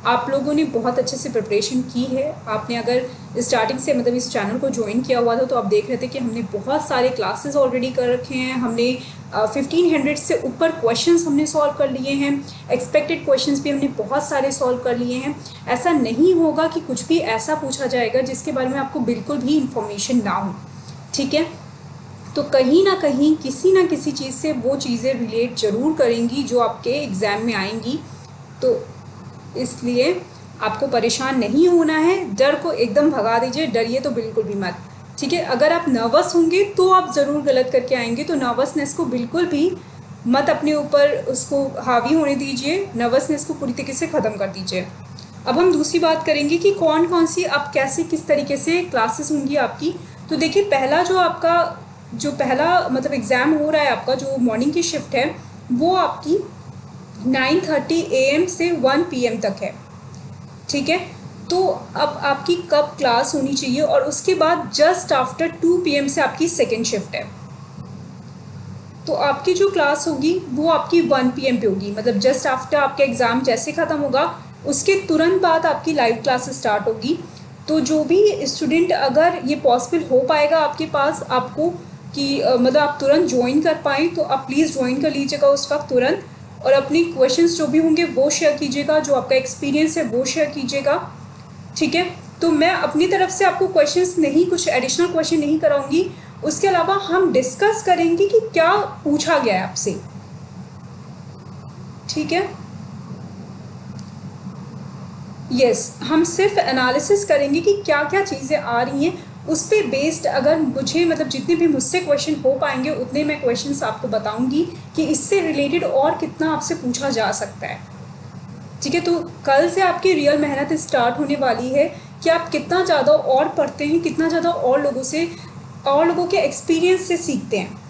आप लोगों ने बहुत अच्छे से प्रिपरेशन की है। आपने अगर स्टार्टिंग से मतलब इस चैनल को ज्वाइन किया हुआ था तो आप देख रहे थे कि हमने बहुत सारे क्लासेस ऑलरेडी कर रखे हैं। हमने 1500 से ऊपर क्वेश्चंस हमने सॉल्व कर लिए हैं। एक्सपेक्टेड क्वेश्चंस भी हमने बहुत सारे सॉल्व कर लिए हैं। ऐसा नहीं होगा कि कुछ भी ऐसा पूछा जाएगा जिसके बारे में आपको बिल्कुल भी इंफॉर्मेशन ना हो। ठीक है, तो कहीं ना कहीं किसी ना किसी चीज़ से वो चीज़ें रिलेट ज़रूर करेंगी जो आपके एग्ज़ाम में आएंगी। तो इसलिए आपको परेशान नहीं होना है, डर को एकदम भगा दीजिए, डरिए तो बिल्कुल भी मत। ठीक है, अगर आप नर्वस होंगे तो आप ज़रूर गलत करके आएंगे, तो नर्वसनेस को बिल्कुल भी मत अपने ऊपर उसको हावी होने दीजिए, नर्वसनेस को पूरी तरीके से ख़त्म कर दीजिए। अब हम दूसरी बात करेंगे कि कौन कौन सी आप कैसे किस तरीके से क्लासेस होंगी आपकी। तो देखिए, पहला जो पहला मतलब एग्ज़ाम हो रहा है आपका, जो मॉर्निंग की शिफ्ट है, वो आपकी 9:30 AM से 1 PM तक है। ठीक है, तो अब आपकी कब क्लास होनी चाहिए, और उसके बाद जस्ट आफ्टर 2 PM से आपकी सेकेंड शिफ्ट है। तो आपकी जो क्लास होगी वो आपकी 1 PM पे होगी, मतलब जस्ट आफ्टर आपका एग्ज़ाम जैसे ख़त्म होगा उसके तुरंत बाद आपकी लाइव क्लासेस स्टार्ट होगी। तो जो भी स्टूडेंट, अगर ये पॉसिबल हो पाएगा आपके पास आपको कि मतलब आप तुरंत ज्वाइन कर पाएँ, तो आप प्लीज़ ज्वाइन कर लीजिएगा उस वक्त तुरंत, और अपनी क्वेश्चंस जो भी होंगे वो शेयर कीजिएगा, जो आपका एक्सपीरियंस है वो शेयर कीजिएगा। ठीक है, तो मैं अपनी तरफ से आपको क्वेश्चंस नहीं, कुछ एडिशनल क्वेश्चन नहीं कराऊंगी, उसके अलावा हम डिस्कस करेंगे कि क्या पूछा गया है आपसे, ठीक है। यस, हम सिर्फ एनालिसिस करेंगे कि क्या क्या चीज़ें आ रही हैं, उस पर बेस्ड अगर मुझे मतलब जितने भी मुझसे क्वेश्चन हो पाएंगे उतने मैं क्वेश्चंस आपको बताऊंगी कि इससे रिलेटेड और कितना आपसे पूछा जा सकता है, ठीक है। तो कल से आपकी रियल मेहनत स्टार्ट होने वाली है कि आप कितना ज़्यादा और पढ़ते हैं, कितना ज़्यादा और लोगों के एक्सपीरियंस से सीखते हैं।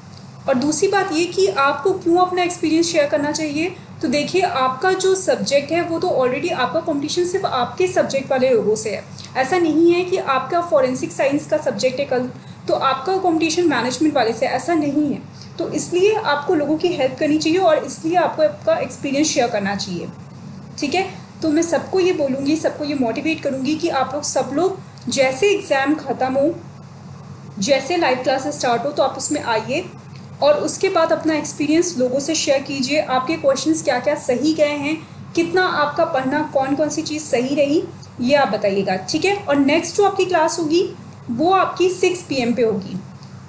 और दूसरी बात ये कि आपको क्यों अपना एक्सपीरियंस शेयर करना चाहिए, तो देखिए आपका जो सब्जेक्ट है वो तो ऑलरेडी आपका कंपटीशन सिर्फ आपके सब्जेक्ट वाले लोगों से है। ऐसा नहीं है कि आपका फॉरेंसिक साइंस का सब्जेक्ट है कल तो आपका कंपटीशन मैनेजमेंट वाले से, ऐसा नहीं है। तो इसलिए आपको लोगों की हेल्प करनी चाहिए और इसलिए आपको आपका एक्सपीरियंस शेयर करना चाहिए, ठीक है। तो मैं सबको ये बोलूँगी, सबको ये मोटिवेट करूँगी कि आप लोग सब लोग जैसे एग्ज़ाम ख़त्म हो, जैसे लाइव क्लासेस स्टार्ट हो तो आप उसमें आइए और उसके बाद अपना एक्सपीरियंस लोगों से शेयर कीजिए। आपके क्वेश्चंस क्या क्या सही गए हैं, कितना आपका पढ़ना, कौन कौन सी चीज़ सही रही, ये आप बताइएगा, ठीक है। और नेक्स्ट जो आपकी क्लास होगी वो आपकी 6 PM पे होगी,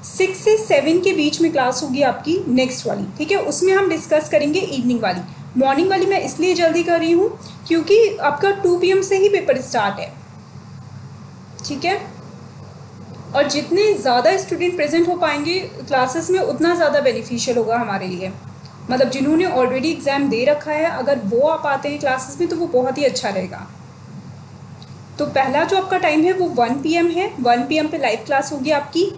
6 से 7 के बीच में क्लास होगी आपकी नेक्स्ट वाली, ठीक है। उसमें हम डिस्कस करेंगे इवनिंग वाली। मॉर्निंग वाली मैं इसलिए जल्दी कर रही हूँ क्योंकि आपका 2 PM से ही पेपर स्टार्ट है, ठीक है। और जितने ज़्यादा स्टूडेंट प्रेजेंट हो पाएंगे क्लासेस में उतना ज़्यादा बेनिफिशियल होगा हमारे लिए। मतलब जिन्होंने ऑलरेडी एग्ज़ाम दे रखा है अगर वो आ पाते हैं क्लासेस में तो वो बहुत ही अच्छा रहेगा। तो पहला जो आपका टाइम है वो 1 PM है, 1 PM पे लाइव क्लास होगी आपकी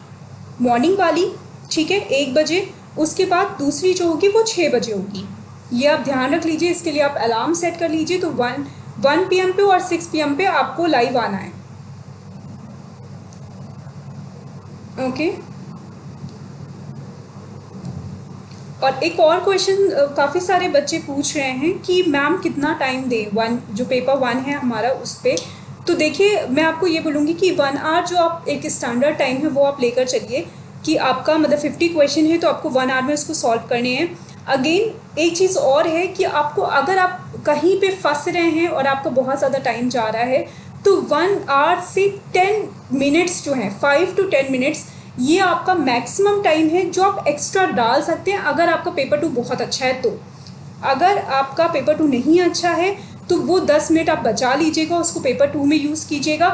मॉर्निंग वाली, ठीक है, 1 बजे। उसके बाद दूसरी जो होगी वो 6 बजे होगी, ये आप ध्यान रख लीजिए। इसके लिए आप अलार्म सेट कर लीजिए। तो 1 PM पे और 6 PM पे आपको लाइव आना है, ओके। और एक और क्वेश्चन काफ़ी सारे बच्चे पूछ रहे हैं कि मैम कितना टाइम दें जो पेपर 1 है हमारा उस पर। तो देखिए मैं आपको ये बोलूँगी कि 1 आवर जो आप एक स्टैंडर्ड टाइम है वो आप लेकर चलिए कि आपका मतलब 50 क्वेश्चन है तो आपको 1 आवर में उसको सॉल्व करने हैं। अगेन एक चीज़ और है कि आपको अगर आप कहीं पे फंस रहे हैं और आपका बहुत ज़्यादा टाइम जा रहा है तो 1 आवर से 10 मिनट्स जो हैं, 5 to 10 मिनट्स, ये आपका मैक्सिमम टाइम है जो आप एक्स्ट्रा डाल सकते हैं अगर आपका पेपर 2 बहुत अच्छा है तो। अगर आपका पेपर 2 नहीं अच्छा है तो वो 10 मिनट आप बचा लीजिएगा, उसको पेपर 2 में यूज़ कीजिएगा।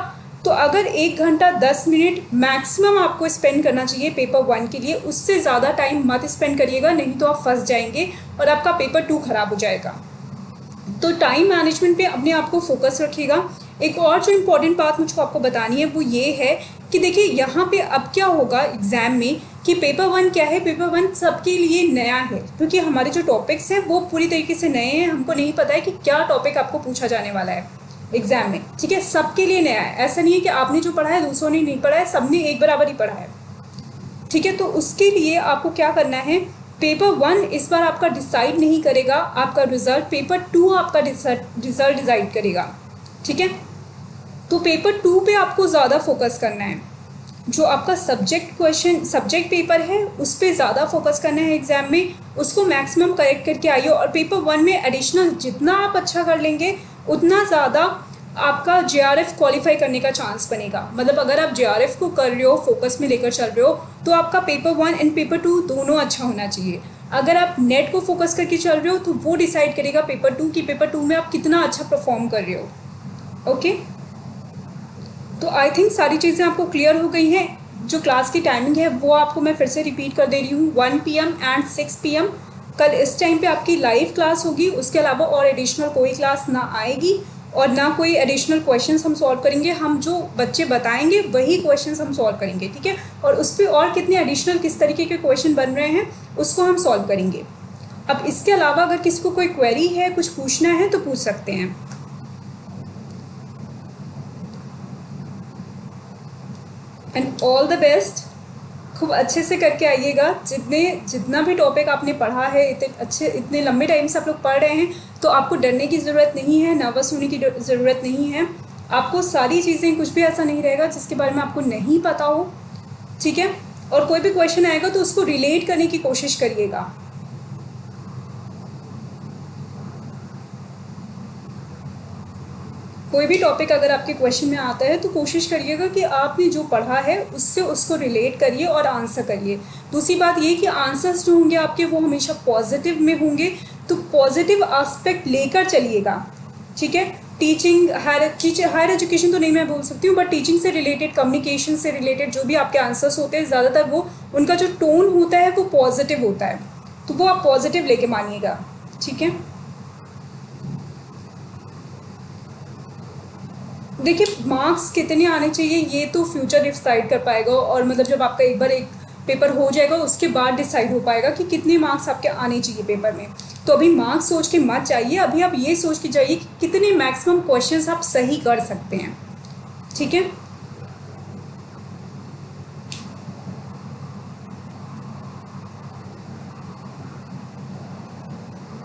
तो अगर 1 घंटा 10 मिनट मैक्सिमम आपको स्पेंड करना चाहिए पेपर 1 के लिए, उससे ज़्यादा टाइम मत स्पेंड करिएगा, नहीं तो आप फंस जाएंगे और आपका पेपर 2 ख़राब हो जाएगा। तो टाइम मैनेजमेंट पे अपने आप को फोकस रखिएगा। एक और जो इम्पोर्टेंट बात मुझको आपको बतानी है वो ये है कि देखिए यहाँ पे अब क्या होगा एग्ज़ाम में कि पेपर 1 क्या है, पेपर 1 सबके लिए नया है क्योंकि हमारे जो टॉपिक्स हैं वो पूरी तरीके से नए हैं। हमको नहीं पता है कि क्या टॉपिक आपको पूछा जाने वाला है एग्ज़ाम में, ठीक है। सबके लिए नया है, ऐसा नहीं है कि आपने जो पढ़ा है दूसरों ने नहीं पढ़ा है, सबने एक बराबर ही पढ़ा है, ठीक है। तो उसके लिए आपको क्या करना है, पेपर 1 इस बार आपका डिसाइड नहीं करेगा आपका रिजल्ट, पेपर 2 आपका रिजल्ट डिसाइड करेगा, ठीक है। तो पेपर 2 पे आपको ज़्यादा फोकस करना है। जो आपका सब्जेक्ट पेपर है उस पर ज़्यादा फोकस करना है एग्ज़ाम में, उसको मैक्सिमम करेक्ट करके आइए। और पेपर 1 में एडिशनल जितना आप अच्छा कर लेंगे उतना ज़्यादा आपका JRF क्वालिफाई करने का चांस बनेगा। मतलब अगर आप JRF को कर रहे हो, फोकस में लेकर चल रहे हो, तो आपका पेपर 1 एंड पेपर 2 दोनों अच्छा होना चाहिए। अगर आप नेट को फोकस करके चल रहे हो तो वो डिसाइड करेगा पेपर 2 कि पेपर 2 में आप कितना अच्छा परफॉर्म कर रहे हो, ओके। तो आई थिंक सारी चीज़ें आपको क्लियर हो गई हैं। जो क्लास की टाइमिंग है वो आपको मैं फिर से रिपीट कर दे रही हूँ, 1 PM एंड 6 PM। कल इस टाइम पे आपकी लाइव क्लास होगी, उसके अलावा और एडिशनल कोई क्लास ना आएगी और ना कोई एडिशनल क्वेश्चंस हम सॉल्व करेंगे। हम जो बच्चे बताएंगे वही क्वेश्चंस हम सॉल्व करेंगे, ठीक है। और उस पर और कितने एडिशनल किस तरीके के क्वेश्चन बन रहे हैं उसको हम सॉल्व करेंगे। अब इसके अलावा अगर किसी को कोई क्वेरी है, कुछ पूछना है तो पूछ सकते हैं। एंड ऑल द बेस्ट, खूब अच्छे से करके आइएगा। जितना भी टॉपिक आपने पढ़ा है, इतने लंबे टाइम से आप लोग पढ़ रहे हैं, तो आपको डरने की ज़रूरत नहीं है, नर्वस होने की ज़रूरत नहीं है। आपको सारी चीज़ें, कुछ भी ऐसा नहीं रहेगा जिसके बारे में आपको नहीं पता हो, ठीक है। और कोई भी क्वेश्चन आएगा तो उसको रिलेट करने की कोशिश करिएगा। कोई भी टॉपिक अगर आपके क्वेश्चन में आता है तो कोशिश करिएगा कि आपने जो पढ़ा है उससे उसको रिलेट करिए और आंसर करिए। दूसरी बात ये कि आंसर्स जो होंगे आपके वो हमेशा पॉजिटिव में होंगे, तो पॉजिटिव एस्पेक्ट लेकर चलिएगा, ठीक है। टीचिंग हायर एजुकेशन तो नहीं मैं बोल सकती हूँ, बट टीचिंग से रिलेटेड, कम्युनिकेशन से रिलेटेड जो भी आपके आंसर्स होते हैं ज़्यादातर वो उनका जो टोन होता है वो पॉजिटिव होता है, तो वो आप पॉजिटिव लेके मानिएगा, ठीक है। देखिए मार्क्स कितने आने चाहिए ये तो फ्यूचर डिसाइड कर पाएगा, और मतलब जब आपका एक बार एक पेपर हो जाएगा उसके बाद डिसाइड हो पाएगा कि कितने मार्क्स आपके आने चाहिए पेपर में। तो अभी मार्क्स सोच के मत जाइए, अभी आप ये सोच के जाइए कि कितने मैक्सिमम क्वेश्चंस आप सही कर सकते हैं, ठीक है।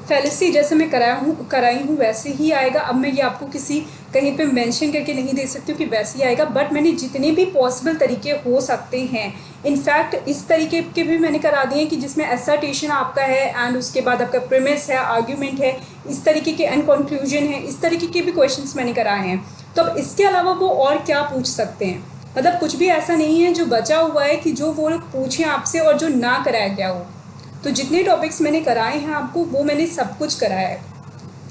फैलेसी जैसे मैं कराई हूँ वैसे ही आएगा। अब मैं ये आपको किसी कहीं पे मेंशन करके नहीं दे सकती हूँ कि वैसे ही आएगा, बट मैंने जितने भी पॉसिबल तरीके हो सकते हैं, इनफैक्ट इस तरीके के भी मैंने करा दिए हैं कि जिसमें एसर्टेशन आपका है एंड उसके बाद आपका प्रीमिस है, आर्ग्यूमेंट है, इस तरीके के एंड कंक्लूजन है, इस तरीके के भी क्वेश्चंस मैंने कराए हैं। तो अब इसके अलावा वो और क्या पूछ सकते हैं, मतलब कुछ भी ऐसा नहीं है जो बचा हुआ है कि जो वो लोग पूछें आपसे और जो ना कराया गया हो। तो जितने टॉपिक्स मैंने कराए हैं आपको वो मैंने सब कुछ कराया है,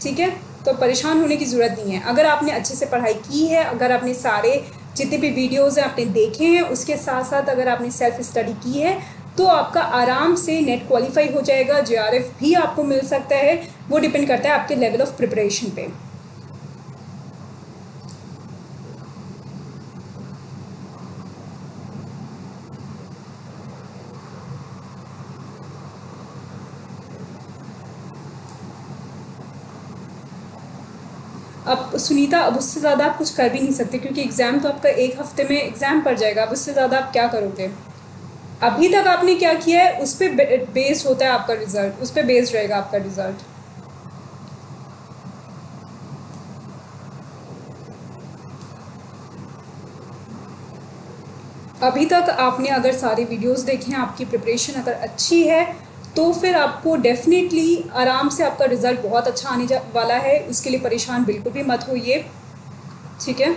ठीक है। तो परेशान होने की ज़रूरत नहीं है। अगर आपने अच्छे से पढ़ाई की है, अगर आपने सारे जितने भी वीडियोज़ हैं आपने देखे हैं, उसके साथ साथ अगर आपने सेल्फ स्टडी की है तो आपका आराम से नेट क्वालिफाई हो जाएगा, JRF भी आपको मिल सकता है। वो डिपेंड करता है आपके लेवल ऑफ प्रिपरेशन पे। अब सुनीता, अब उससे ज़्यादा आप कुछ कर भी नहीं सकते क्योंकि एग्ज़ाम तो आपका एक हफ्ते में एग्ज़ाम पड़ जाएगा। अब उससे ज़्यादा आप क्या करोगे। अभी तक आपने क्या किया है उस पर बेस्ड होता है आपका रिजल्ट, उस पर बेस्ड रहेगा आपका रिजल्ट। अभी तक आपने अगर सारे वीडियोस देखे हैं, आपकी प्रिपरेशन अगर अच्छी है तो फिर आपको डेफिनेटली आराम से आपका रिज़ल्ट बहुत अच्छा आने वाला है। उसके लिए परेशान बिल्कुल भी मत होइए, ठीक है।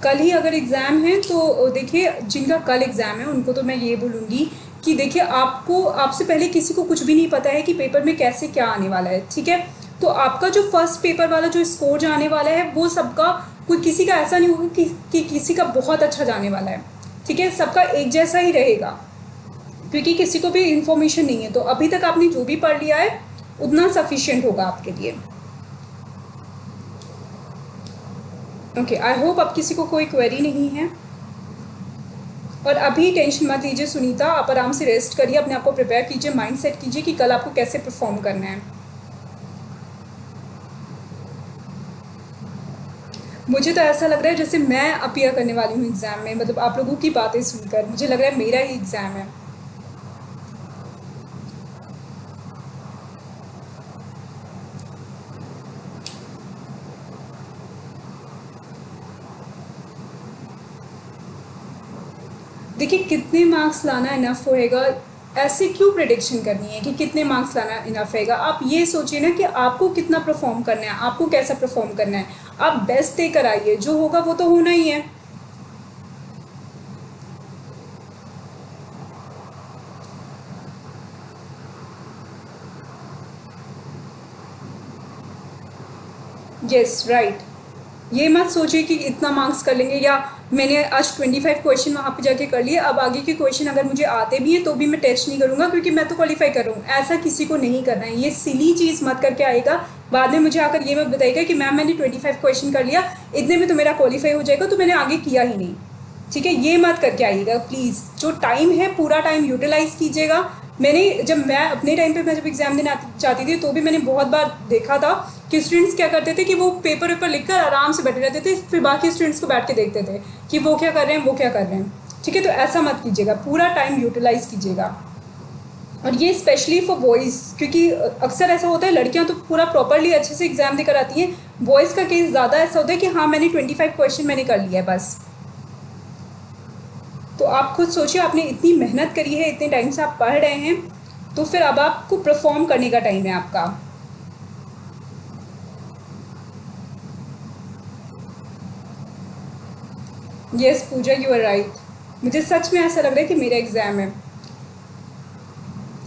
कल ही अगर एग्ज़ाम है तो देखिए, जिनका कल एग्ज़ाम है उनको तो मैं ये बोलूँगी कि देखिए आपको, आपसे पहले किसी को कुछ भी नहीं पता है कि पेपर में कैसे क्या आने वाला है, ठीक है। तो आपका जो फर्स्ट पेपर वाला जो स्कोर जाने वाला है वो सबका, कोई किसी का ऐसा नहीं होगा कि किसी का बहुत अच्छा जाने वाला है, ठीक है। सबका एक जैसा ही रहेगा क्योंकि किसी को भी इंफॉर्मेशन नहीं है। तो अभी तक आपने जो भी पढ़ लिया है उतना सफिशिएंट होगा आपके लिए। ओके, आई होप अब किसी को कोई क्वेरी नहीं है। और अभी टेंशन मत लीजिए सुनीता, आप आराम से रेस्ट करिए, अपने आप को प्रिपेयर कीजिए, माइंड सेट कीजिए कि कल आपको कैसे परफॉर्म करना है। मुझे तो ऐसा लग रहा है जैसे मैं अपीयर करने वाली हूँ एग्ज़ाम में, मतलब आप लोगों की बातें सुनकर मुझे लग रहा है मेरा ही एग्ज़ाम है। देखिए कितने मार्क्स लाना इनफ होएगा, ऐसे क्यों प्रेडिक्शन करनी है कि कितने मार्क्स लाना इनफ रहेगा। आप ये सोचिए ना कि आपको कितना परफॉर्म करना है, आपको कैसा परफॉर्म करना है। आप बेस्ट देकर आइए, जो होगा वो तो होना ही है। यस राइट, ये मत सोचिए कि इतना मार्क्स कर लेंगे, या मैंने आज 25 क्वेश्चन वहाँ पे जाके कर लिए, अब आगे के क्वेश्चन अगर मुझे आते भी हैं तो भी मैं टेस्ट नहीं करूँगा क्योंकि मैं तो क्वालिफाई कर रहा हूँ। ऐसा किसी को नहीं करना है, ये सिली चीज़ मत करके आएगा। बाद में मुझे आकर ये मत बताइएगा कि मैम मैंने 25 क्वेश्चन कर लिया, इतने में तो मेरा क्वालिफाई हो जाएगा तो मैंने आगे किया ही नहीं, ठीक है। ये मत करके आइएगा प्लीज़। जो टाइम है पूरा टाइम यूटिलाइज़ कीजिएगा। मैंने जब मैं अपने टाइम पे मैं जब एग्ज़ाम देना चाहती थी तो भी मैंने बहुत बार देखा था कि स्टूडेंट्स क्या करते थे कि वो पेपर लिख कर आराम से बैठे रहते थे, फिर बाकी स्टूडेंट्स को बैठ के देखते थे कि वो क्या कर रहे हैं, वो क्या कर रहे हैं, ठीक है। तो ऐसा मत कीजिएगा, पूरा टाइम यूटिलाइज़ कीजिएगा। और ये स्पेशली फॉर बॉयज़, क्योंकि अक्सर ऐसा होता है लड़कियां तो पूरा प्रॉपरली अच्छे से एग्ज़ाम देकर आती हैं, बॉयज़ का केस ज़्यादा ऐसा होता है कि हाँ मैंने 25 क्वेश्चन मैंने कर लिया है बस। तो आप खुद सोचिए, आपने इतनी मेहनत करी है, इतने टाइम से आप पढ़ रहे हैं, तो फिर अब आपको परफॉर्म करने का टाइम है आपका। Yes Pooja, you are right. मुझे सच में ऐसा लग रहा है कि मेरा एग्ज़ाम है,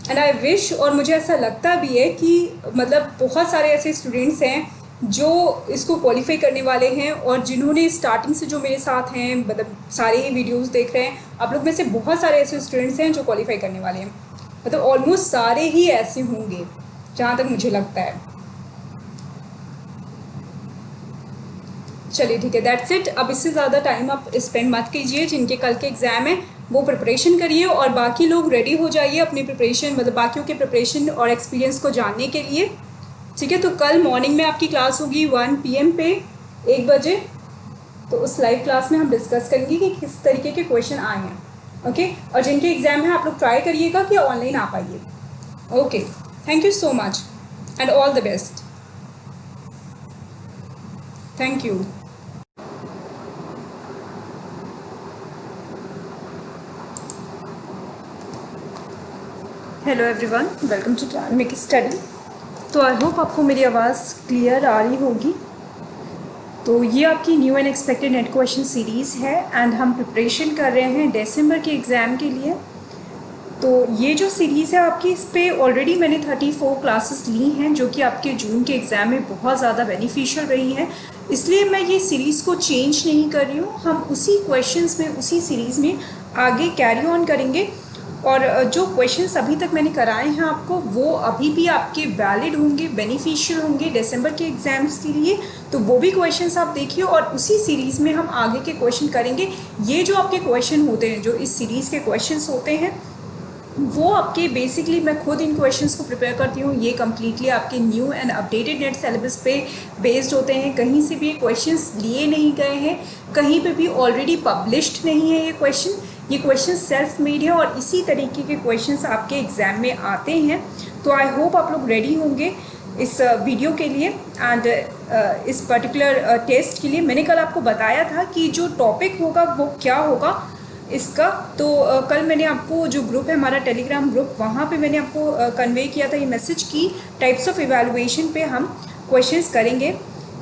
एंड आई विश, और मुझे ऐसा लगता भी है कि मतलब बहुत सारे ऐसे स्टूडेंट्स हैं जो इसको क्वालिफाई करने वाले हैं, और जिन्होंने स्टार्टिंग से जो मेरे साथ हैं, मतलब सारे ही वीडियोस देख रहे हैं, आप लोग में से बहुत सारे ऐसे स्टूडेंट्स हैं जो क्वालिफाई करने वाले हैं, मतलब ऑलमोस्ट सारे ही ऐसे होंगे जहाँ तक मुझे लगता है। चलिए ठीक है, दैट्स इट। अब इससे ज़्यादा टाइम आप स्पेंड मत कीजिए। जिनके कल के एग्ज़ाम है वो प्रिपरेशन करिए, और बाकी लोग रेडी हो जाइए अपनी प्रिपरेशन, मतलब बाकियों के प्रिपरेशन और एक्सपीरियंस को जानने के लिए। ठीक है, तो कल मॉर्निंग में आपकी क्लास होगी 1 PM पे, 1 बजे। तो उस लाइव क्लास में हम डिस्कस करेंगे कि किस तरीके के क्वेश्चन आए हैं। ओके, और जिनके एग्ज़ाम है आप लोग ट्राई करिएगा कि ऑनलाइन आ पाइए। Okay, thank you so much and all the best. Thank you. Hello everyone, welcome to dynamic study. तो आई होप आपको मेरी आवाज़ क्लियर आ रही होगी। तो ये आपकी new and expected net question series है, एंड हम प्रिपरेशन कर रहे हैं दिसंबर के एग्ज़ाम के लिए। तो ये जो सीरीज़ है आपकी, इस पर ऑलरेडी मैंने 34 क्लासेस ली हैं, जो कि आपके जून के एग्ज़ाम में बहुत ज़्यादा बेनिफिशियल रही हैं। इसलिए मैं ये सीरीज़ को चेंज नहीं कर रही हूँ, हम उसी क्वेश्चंस में, उसी सीरीज़ में आगे कैरी ऑन करेंगे। और जो क्वेश्चंस अभी तक मैंने कराए हैं आपको, वो अभी भी आपके वैलिड होंगे, बेनिफिशियल होंगे दिसंबर के एग्ज़ाम्स के लिए। तो वो भी क्वेश्चंस आप देखिए, और उसी सीरीज़ में हम आगे के क्वेश्चन करेंगे। ये जो आपके क्वेश्चन होते हैं, जो इस सीरीज़ के क्वेश्चंस होते हैं, वो आपके बेसिकली, मैं खुद इन क्वेश्चंस को प्रिपेयर करती हूँ। ये कम्प्लीटली आपके new and updated net syllabus पे बेस्ड होते हैं। कहीं से भी ये क्वेश्चंस लिए नहीं गए हैं, कहीं पे भी ऑलरेडी पब्लिश्ड नहीं है ये क्वेश्चन सेल्फ मेड है, और इसी तरीके के क्वेश्चंस आपके एग्ज़ाम में आते हैं। तो आई होप आप लोग रेडी होंगे इस वीडियो के लिए एंड इस पर्टिकुलर टेस्ट के लिए। मैंने कल आपको बताया था कि जो टॉपिक होगा वो क्या होगा इसका। तो कल मैंने आपको, जो ग्रुप है हमारा टेलीग्राम ग्रुप, वहाँ पे मैंने आपको कन्वे किया था ये मैसेज की टाइप्स ऑफ इवैल्यूएशन पे हम क्वेश्चंस करेंगे।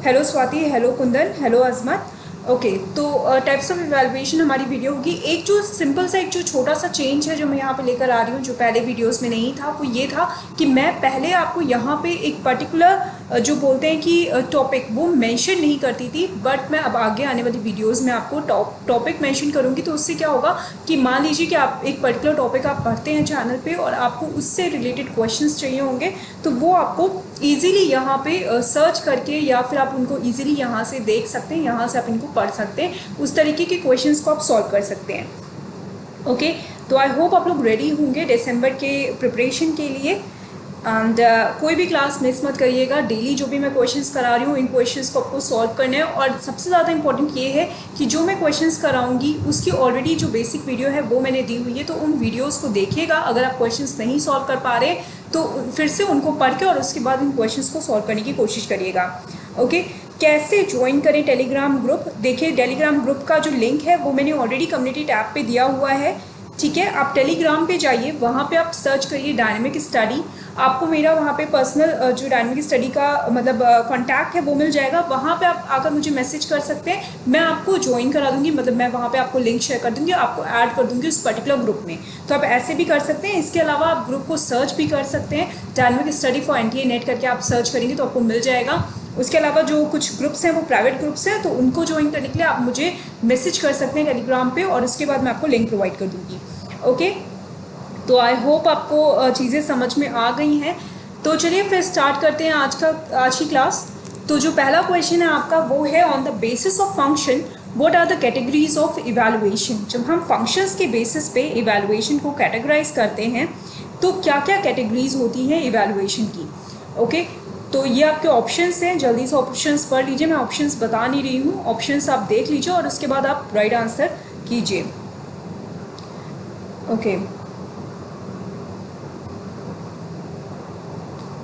Hello Swati, hello Kundan, hello Azmat. Okay, तो टाइप्स ऑफ इवैल्यूएशन हमारी वीडियो होगी। एक जो सिंपल सा, एक जो छोटा सा चेंज है जो मैं यहाँ पे लेकर आ रही हूँ, जो पहले वीडियोस में नहीं था, वो ये था कि मैं पहले आपको यहाँ पे एक पर्टिकुलर जो बोलते हैं कि टॉपिक, वो मेंशन नहीं करती थी, बट मैं अब आगे आने वाली वीडियोस में आपको टॉपिक मेंशन करूँगी। तो उससे क्या होगा कि मान लीजिए कि आप एक पर्टिकुलर टॉपिक आप पढ़ते हैं चैनल पे, और आपको उससे रिलेटेड क्वेश्चंस चाहिए होंगे, तो वो आपको ईजिली यहाँ पे सर्च करके, या फिर आप उनको ईजिली यहाँ से देख सकते हैं, यहाँ से आप इनको पढ़ सकते हैं। उस तरीके के क्वेश्चंस को आप सॉल्व कर सकते हैं। ओके, तो आई होप आप लोग रेडी होंगे दिसंबर के प्रिपरेशन के लिए। एंड कोई भी क्लास मिस मत करिएगा। डेली जो भी मैं क्वेश्चंस करा रही हूँ, इन क्वेश्चंस को आपको सॉल्व करना है। और सबसे ज़्यादा इंपॉर्टेंट ये है कि जो मैं क्वेश्चंस कराऊंगी उसकी ऑलरेडी जो बेसिक वीडियो है वो मैंने दी हुई है, तो उन वीडियोस को देखिएगा। अगर आप क्वेश्चंस नहीं सॉल्व कर पा रहे तो फिर से उनको पढ़ के और उसके बाद इन क्वेश्चंस को सॉल्व करने की कोशिश करिएगा। ओके, कैसे ज्वाइन करें टेलीग्राम ग्रुप? देखिए, टेलीग्राम ग्रुप का जो लिंक है वो मैंने ऑलरेडी कम्युनिटी टैब पे दिया हुआ है। ठीक है, आप टेलीग्राम पे जाइए, वहाँ पे आप सर्च करिए डायनेमिक स्टडी। आपको मेरा वहाँ पे पर्सनल जो डायनेमिक स्टडी का मतलब कॉन्टैक्ट है वो मिल जाएगा। वहाँ पे आप आकर मुझे मैसेज कर सकते हैं, मैं आपको ज्वाइन करा दूँगी। मतलब मैं वहाँ पे आपको लिंक शेयर कर दूँगी, आपको ऐड कर दूँगी उस पर्टिकुलर ग्रुप में। तो आप ऐसे भी कर सकते हैं। इसके अलावा आप ग्रुप को सर्च भी कर सकते हैं, dynamic study for NTA net करके आप सर्च करेंगे तो आपको मिल जाएगा। उसके अलावा जो कुछ ग्रुप्स हैं वो प्राइवेट ग्रुप्स हैं, तो उनको ज्वाइन करने के लिए आप मुझे मैसेज कर सकते हैं टेलीग्राम पे, और उसके बाद मैं आपको लिंक प्रोवाइड कर दूँगी। ओके, तो आई होप आपको चीज़ें समझ में आ गई हैं। तो चलिए फिर स्टार्ट करते हैं आज की क्लास। तो जो पहला क्वेश्चन है आपका वो है, on the basis of function what are the categories of evaluation. जब हम फंक्शंस के बेसिस पे इवैल्यूएशन को कैटेगराइज करते हैं तो क्या क्या कैटेगरीज होती हैं इवैल्यूएशन की। ओके, तो ये आपके ऑप्शंस हैं, जल्दी से ऑप्शंस पढ़ लीजिए। मैं ऑप्शंस बता नहीं रही हूँ, ऑप्शंस आप देख लीजिए और उसके बाद आप राइट आंसर कीजिए। ओके,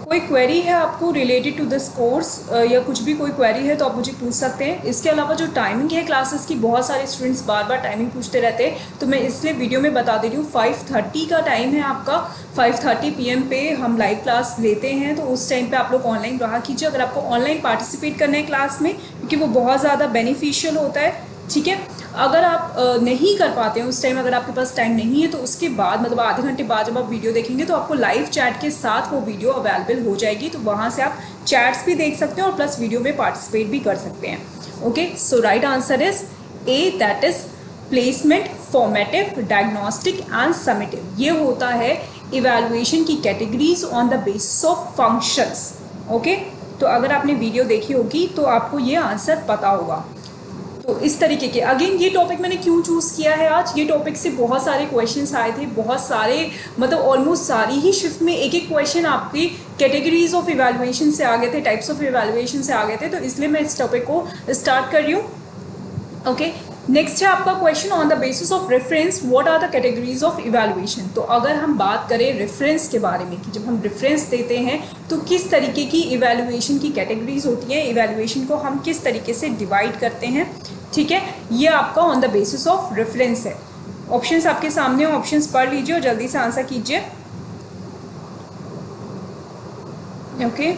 कोई क्वेरी है आपको रिलेटेड टू दिस कोर्स या कुछ भी कोई क्वेरी है तो आप मुझे पूछ सकते हैं। इसके अलावा जो टाइमिंग है क्लासेस की, बहुत सारे स्टूडेंट्स बार बार टाइमिंग पूछते रहते हैं, तो मैं इसलिए वीडियो में बता दे रही हूँ। 5:30 का टाइम है आपका, 5:30 PM पे हम लाइव क्लास लेते हैं, तो उस टाइम पे आप लोग ऑनलाइन रहा कीजिए। अगर आपको ऑनलाइन पार्टिसिपेट करना है क्लास में, क्योंकि वो बहुत ज़्यादा बेनिफिशियल होता है, ठीक है। अगर आप नहीं कर पाते हैं उस टाइम, अगर आपके पास टाइम नहीं है, तो उसके बाद मतलब आधे घंटे बाद जब आप वीडियो देखेंगे तो आपको लाइव चैट के साथ वो वीडियो अवेलेबल हो जाएगी, तो वहाँ से आप चैट्स भी देख सकते हैं और प्लस वीडियो में पार्टिसिपेट भी कर सकते हैं। Okay, so right answer is A, that is placement, formative, diagnostic and summative. ये होता है इवैल्यूएशन की categories on the basis of functions. Okay, तो अगर आपने वीडियो देखी होगी तो आपको ये आंसर पता होगा। तो इस तरीके के, अगेन ये टॉपिक मैंने क्यों चूज़ किया है आज, ये टॉपिक से बहुत सारे क्वेश्चंस आए थे, बहुत सारे मतलब ऑलमोस्ट सारी ही शिफ्ट में एक एक क्वेश्चन आपकी कैटेगरीज ऑफ इवैल्यूएशन से आ गए थे, टाइप्स ऑफ इवैल्यूएशन से आ गए थे, तो इसलिए मैं इस टॉपिक को स्टार्ट कर रही हूँ। ओके, नेक्स्ट है आपका question, on the basis of reference what are the categories of evaluation. तो अगर हम बात करें रेफरेंस के बारे में कि जब हम रेफरेंस देते हैं तो किस तरीके की इवैल्यूएशन की कैटेगरीज होती हैं, इवैल्यूएशन को हम किस तरीके से डिवाइड करते हैं। ठीक है, ये आपका on the basis of reference है। ऑप्शंस आपके सामने, ऑप्शंस पढ़ लीजिए और जल्दी से आंसर कीजिए। ओके,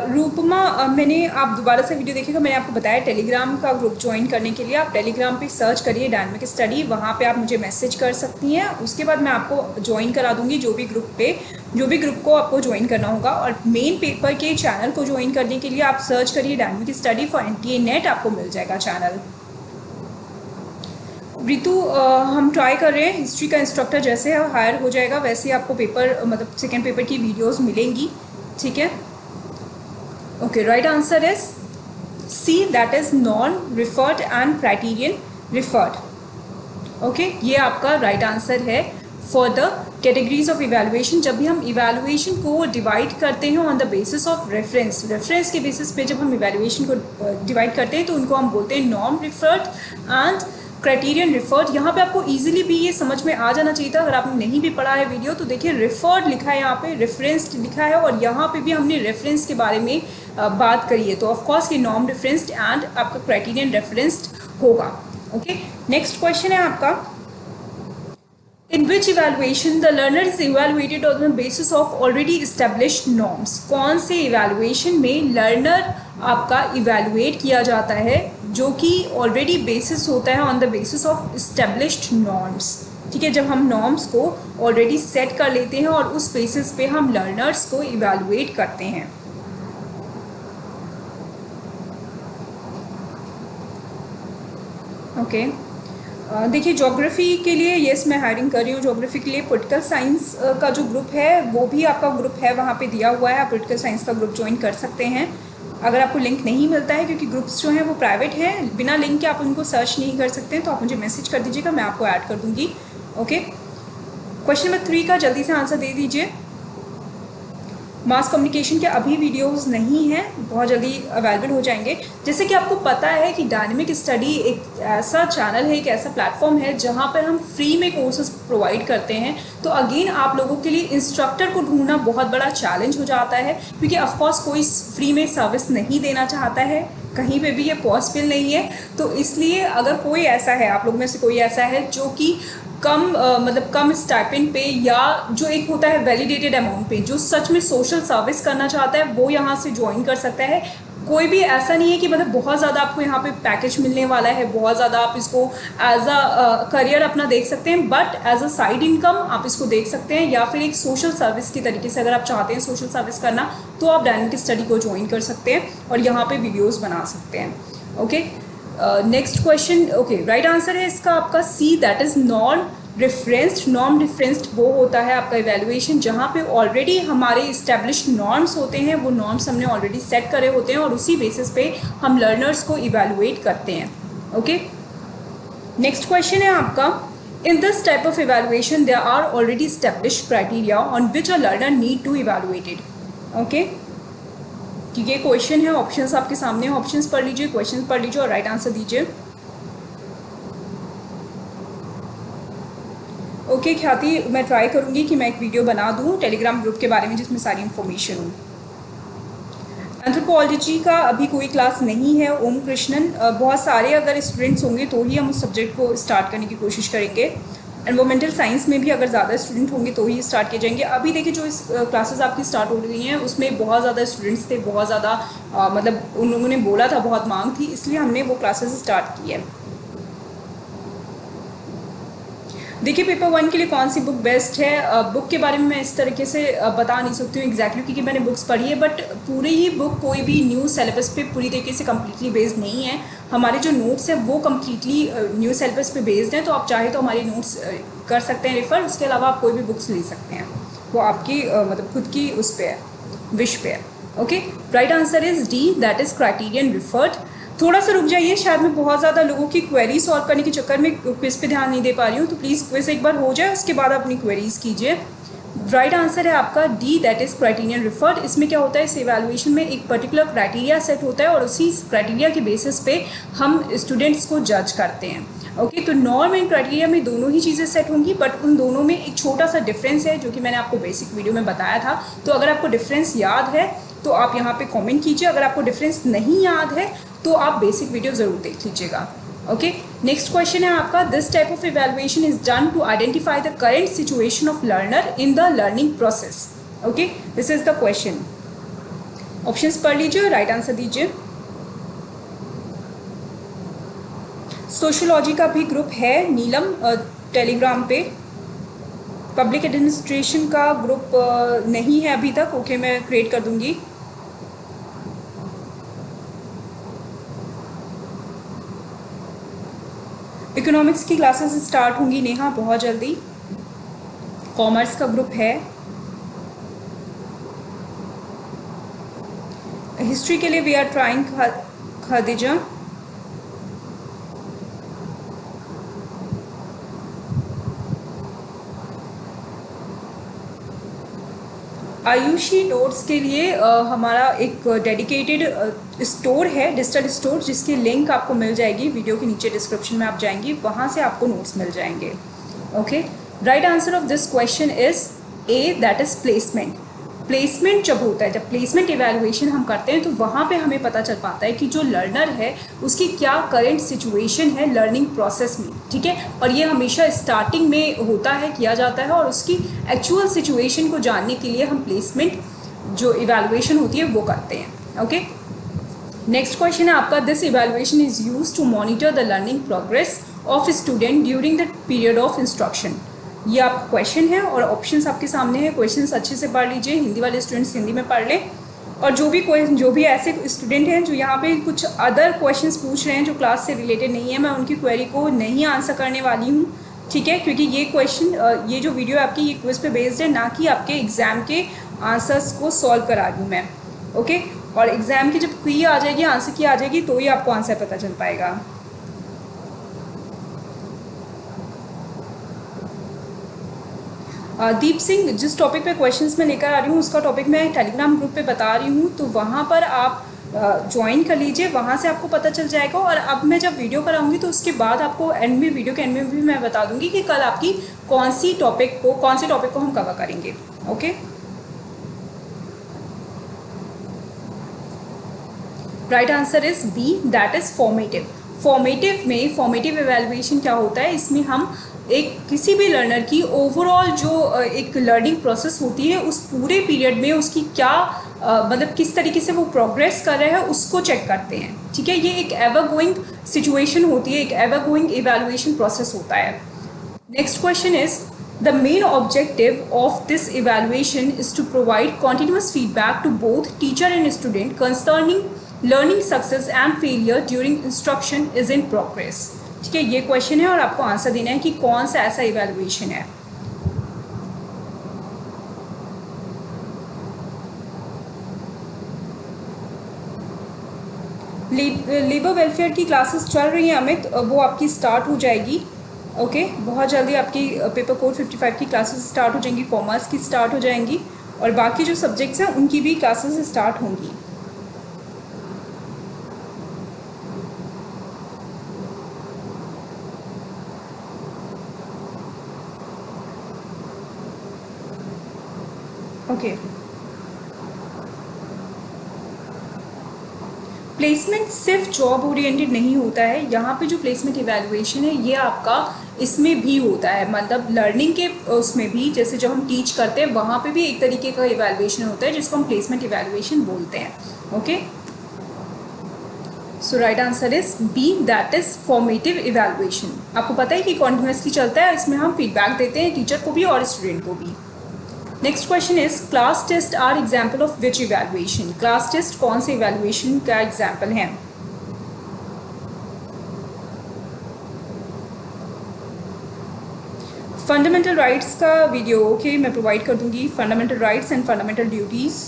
रूपमा, मैंने आप दोबारा से वीडियो देखिएगा, मैंने आपको बताया टेलीग्राम का ग्रुप ज्वाइन करने के लिए आप टेलीग्राम पे सर्च करिए डायनेमिक स्टडी, वहाँ पे आप मुझे मैसेज कर सकती हैं, उसके बाद मैं आपको ज्वाइन करा दूँगी जो भी ग्रुप को आपको ज्वाइन करना होगा। और मेन पेपर के चैनल को ज्वाइन करने के लिए आप सर्च करिए dynamic study for NTA net, आपको मिल जाएगा चैनल। रितु, हम ट्राई कर रहे हैं, हिस्ट्री का इंस्ट्रक्टर जैसे हायर हो जाएगा वैसे आपको पेपर मतलब सेकेंड पेपर की वीडियोज़ मिलेंगी। ठीक है, okay, right answer is C, that is non referred and criterion referred. Okay, ये आपका राइट आंसर है for the categories of evaluation. जब भी हम इवैल्यूएशन को डिवाइड करते हैं on the basis of reference के बेसिस पे जब हम इवैल्यूएशन को डिवाइड करते हैं तो उनको हम बोलते हैं non referred and criterion referred. यहाँ पे आपको इजीली भी ये समझ में आ जाना चाहिए था, अगर आपने नहीं भी पढ़ा है वीडियो तो देखिए रिफर्ड लिखा है, यहाँ पे रेफरेंस्ड लिखा है और यहाँ पे भी हमने रेफरेंस के बारे में बात करी है, तो ऑफकोर्स ये नॉन रेफरेंस्ड एंड आपका क्राइटेरियन रेफरेंस्ड होगा। ओके, नेक्स्ट क्वेश्चन है आपका, in which evaluation the learner is evaluated on the basis of already established norms. कौन से इवैल्यूएशन में लर्नर आपका इवैल्यूएट किया जाता है जो कि ऑलरेडी बेसिस होता है on the basis of established norms. ठीक है, जब हम नॉर्म्स को ऑलरेडी सेट कर लेते हैं और उस बेसिस पे हम लर्नर्स को इवैल्यूएट करते हैं। ओके, देखिए ज्योग्राफी के लिए येस मैं हायरिंग कर रही हूँ, ज्योग्राफी के लिए पॉलिटिकल साइंस का जो ग्रुप है वो भी आपका ग्रुप है, वहाँ पे दिया हुआ है, आप पॉलिटिकल साइंस का ग्रुप ज्वाइन कर सकते हैं। अगर आपको लिंक नहीं मिलता है क्योंकि ग्रुप्स जो हैं वो प्राइवेट हैं, बिना लिंक के आप उनको सर्च नहीं कर सकते हैं, तो आप मुझे मैसेज कर दीजिएगा, मैं आपको ऐड कर दूँगी। ओके, क्वेश्चन नंबर 3 का जल्दी से आंसर दे दीजिए। मास कम्युनिकेशन के अभी वीडियोस नहीं हैं, बहुत जल्दी अवेलेबल हो जाएंगे। जैसे कि आपको पता है कि डायनेमिक स्टडी एक ऐसा चैनल है, एक ऐसा प्लेटफॉर्म है जहां पर हम फ्री में कोर्सेज प्रोवाइड करते हैं, तो अगेन आप लोगों के लिए इंस्ट्रक्टर को ढूंढना बहुत बड़ा चैलेंज हो जाता है, क्योंकि ऑफकोर्स कोई फ्री में सर्विस नहीं देना चाहता है, कहीं पे भी ये पॉसिबल नहीं है। तो इसलिए अगर कोई ऐसा है, आप लोगों में से कोई ऐसा है जो कि कम स्टाइपेंड पे या जो एक होता है वैलिडेटेड अमाउंट पे, जो सच में सोशल सर्विस करना चाहता है, वो यहाँ से ज्वाइन कर सकता है। कोई भी ऐसा नहीं है कि मतलब बहुत ज़्यादा आपको यहाँ पे पैकेज मिलने वाला है, बहुत ज़्यादा आप इसको एज अ करियर अपना देख सकते हैं, but as a side income आप इसको देख सकते हैं, या फिर एक सोशल सर्विस की तरीके से अगर आप चाहते हैं सोशल सर्विस करना तो आप डायनेमिक स्टडी को ज्वाइन कर सकते हैं और यहाँ पे वीडियोज़ बना सकते हैं। Okay, next question, okay, right answer है इसका आपका C, that is non referenced. Non referenced वो होता है आपका इवैल्यूएशन जहाँ पे ऑलरेडी हमारे इस्टेब्लिश्ड नॉर्म्स होते हैं, वो नॉर्म्स हमने ऑलरेडी सेट करे होते हैं और उसी बेसिस पे हम लर्नर्स को इवैल्यूएट करते हैं। ओके, नेक्स्ट क्वेश्चन है आपका, in this type of evaluation there are already established criteria on which a learner need to evaluated. Okay, ये क्वेश्चन है, ऑप्शंस आपके सामने, ऑप्शंस पढ़ लीजिए, क्वेश्चन पढ़ लीजिए और राइट आंसर दीजिए। ओके ख्याति, मैं ट्राई करूँगी कि मैं एक वीडियो बना दूँ टेलीग्राम ग्रुप के बारे में जिसमें सारी इन्फॉर्मेशन हो। एंथ्रोपोलॉजी का अभी कोई क्लास नहीं है ओम कृष्णन, बहुत सारे अगर स्टूडेंट्स होंगे तो ही हम उस सब्जेक्ट को स्टार्ट करने की कोशिश करेंगे। एनवायरमेंटल साइंस में भी अगर ज़्यादा स्टूडेंट होंगे तो ही स्टार्ट किए जाएंगे। अभी देखिए जो इस क्लासेस आपकी स्टार्ट हो रही हैं उसमें बहुत ज़्यादा स्टूडेंट्स थे, बहुत ज़्यादा मतलब उन लोगों ने बोला था, बहुत मांग थी, इसलिए हमने वो क्लासेस स्टार्ट की है। देखिए पेपर 1 के लिए कौन सी बुक बेस्ट है, बुक के बारे में मैं इस तरीके से बता नहीं सकती हूँ एग्जैक्टली, क्योंकि मैंने बुक्स पढ़ी है, बट पूरी ही बुक कोई भी न्यू सिलेबस पे पूरी तरीके से कम्प्लीटली बेस्ड नहीं है। हमारे जो नोट्स हैं वो कम्प्लीटली न्यू सिलेबस पे बेस्ड हैं, तो आप चाहे तो हमारे नोट्स कर सकते हैं रेफर। उसके अलावा आप कोई भी बुक्स ले सकते हैं, वो आपकी मतलब खुद की उस पर है, विश पे है। Okay, right answer is D, that is criterion referred. थोड़ा सा रुक जाइए, शायद मैं बहुत ज़्यादा लोगों की क्वेरी सॉल्व करने के चक्कर में क्विज पे ध्यान नहीं दे पा रही हूँ, तो प्लीज़ क्विज एक बार हो जाए उसके बाद अपनी क्वेरीज कीजिए। राइट आंसर है आपका D, that is criterion referred. इसमें क्या होता है, इस इवैल्यूएशन में एक पर्टिकुलर क्राइटेरिया सेट होता है और उसी क्राइटेरिया के बेसिस पे हम स्टूडेंट्स को जज करते हैं। ओके, तो नॉर्म एंड क्राइटेरिया में दोनों ही चीज़ें सेट होंगी, बट उन दोनों में एक छोटा सा डिफरेंस है जो कि मैंने आपको बेसिक वीडियो में बताया था। तो अगर आपको डिफरेंस याद है तो आप यहाँ पे कमेंट कीजिए, अगर आपको डिफरेंस नहीं याद है तो आप बेसिक वीडियो ज़रूर देख लीजिएगा। ओके, नेक्स्ट क्वेश्चन है आपका, this type of evaluation is done to identify the current situation of learner in the learning process. Okay, this is the question. Options पढ़ लीजिए, राइट आंसर दीजिए। सोशियोलॉजी का भी ग्रुप है नीलम टेलीग्राम पे, पब्लिक एडमिनिस्ट्रेशन का ग्रुप नहीं है अभी तक। ओके, मैं क्रिएट कर दूंगी। इकोनॉमिक्स की क्लासेस स्टार्ट होंगी नेहा बहुत जल्दी। कॉमर्स का ग्रुप है। हिस्ट्री के लिए we are trying Khadija. Ayushi notes के लिए हमारा एक डेडिकेटेड स्टोर है, डिजिटल स्टोर, जिसकी लिंक आपको मिल जाएगी वीडियो के नीचे डिस्क्रिप्शन में। आप जाएंगी वहाँ से आपको नोट्स मिल जाएंगे। Okay, right answer of this question is A, that is placement. Placement जब होता है, जब प्लेसमेंट इवैल्यूएशन हम करते हैं तो वहाँ पे हमें पता चल पाता है कि जो लर्नर है उसकी क्या करंट सिचुएशन है लर्निंग प्रोसेस में। ठीक है, और ये हमेशा स्टार्टिंग में होता है, किया जाता है, और उसकी एक्चुअल सिचुएशन को जानने के लिए हम प्लेसमेंट जो इवैल्यूएशन होती है वो करते हैं। ओके, नेक्स्ट क्वेश्चन है आपका, this evaluation is used to monitor the learning progress of student during the period of instruction. ये आपका क्वेश्चन है और ऑप्शंस आपके सामने है। क्वेश्चंस अच्छे से पढ़ लीजिए, हिंदी वाले स्टूडेंट्स हिंदी में पढ़ लें, और जो भी ऐसे स्टूडेंट हैं जो यहाँ पे कुछ अदर क्वेश्चंस पूछ रहे हैं जो क्लास से रिलेटेड नहीं है, मैं उनकी क्वेरी को नहीं आंसर करने वाली हूँ। ठीक है, क्योंकि ये क्वेश्चन, ये जो वीडियो आपकी ये क्विज पे बेस्ड है, ना कि आपके एग्जाम के आंसर्स को सॉल्व करा रही हूँ मैं। ओके, और एग्जाम की जब की आ जाएगी, आंसर की आ जाएगी, तो ही आपको आंसर पता चल पाएगा। दीप सिंह, जिस टॉपिक पे क्वेश्चंस मैं लेकर आ रही हूँ उसका टॉपिक मैं टेलीग्राम ग्रुप पे बता रही हूँ, तो वहाँ पर आप ज्वाइन कर लीजिए, वहाँ से आपको पता चल जाएगा। और अब मैं जब वीडियो कराऊंगी तो उसके बाद आपको एंड में, वीडियो के एंड में भी मैं बता दूंगी कि कल आपकी कौन से टॉपिक को हम कवर करेंगे। Okay, right answer is B, that is formative. Formative में फॉर्मेटिव इवैल्यूएशन क्या होता है, इसमें हम एक किसी भी लर्नर की ओवरऑल जो एक लर्निंग प्रोसेस होती है उस पूरे पीरियड में उसकी क्या मतलब किस तरीके से वो प्रोग्रेस कर रहे हैं उसको चेक करते हैं। ठीक है, ये एक एवर गोइंग सिचुएशन होती है, एक एवर गोइंग इवैल्यूएशन प्रोसेस होता है। Next question is, the main objective of this evaluation is to provide continuous feedback to both teacher and student concerning learning success and failure during instruction is in progress. ठीक है, ये क्वेश्चन है और आपको आंसर देना है कि कौन सा ऐसा इवैल्यूएशन है। लेबर वेलफेयर की क्लासेस चल रही हैं अमित, वो आपकी स्टार्ट हो जाएगी। ओके, बहुत जल्दी आपकी पेपर कोड 55 की क्लासेस स्टार्ट हो जाएंगी, कॉमर्स की स्टार्ट हो जाएंगी, और बाकी जो सब्जेक्ट्स हैं उनकी भी क्लासेस स्टार्ट होंगी। ओके, प्लेसमेंट सिर्फ जॉब ओरिएंटेड नहीं होता है, यहाँ पे जो प्लेसमेंट इवैल्यूएशन है ये आपका इसमें भी होता है, मतलब लर्निंग के उसमें भी, जैसे जब हम टीच करते हैं वहाँ पे भी एक तरीके का इवैल्यूएशन होता है जिसको हम प्लेसमेंट इवैल्यूएशन बोलते हैं. Okay, so right answer is B, that is formative evaluation. आपको पता है कि कॉन्टिन्यूसली चलता है, इसमें हम फीडबैक देते हैं टीचर को भी और स्टूडेंट को भी. Next question is class test are example of which evaluation. Class test कौन से इवैल्यूएशन का एग्जाम्पल है? फंडामेंटल राइट्स का वीडियो ओके मैं प्रोवाइड कर दूंगी. Fundamental rights and fundamental duties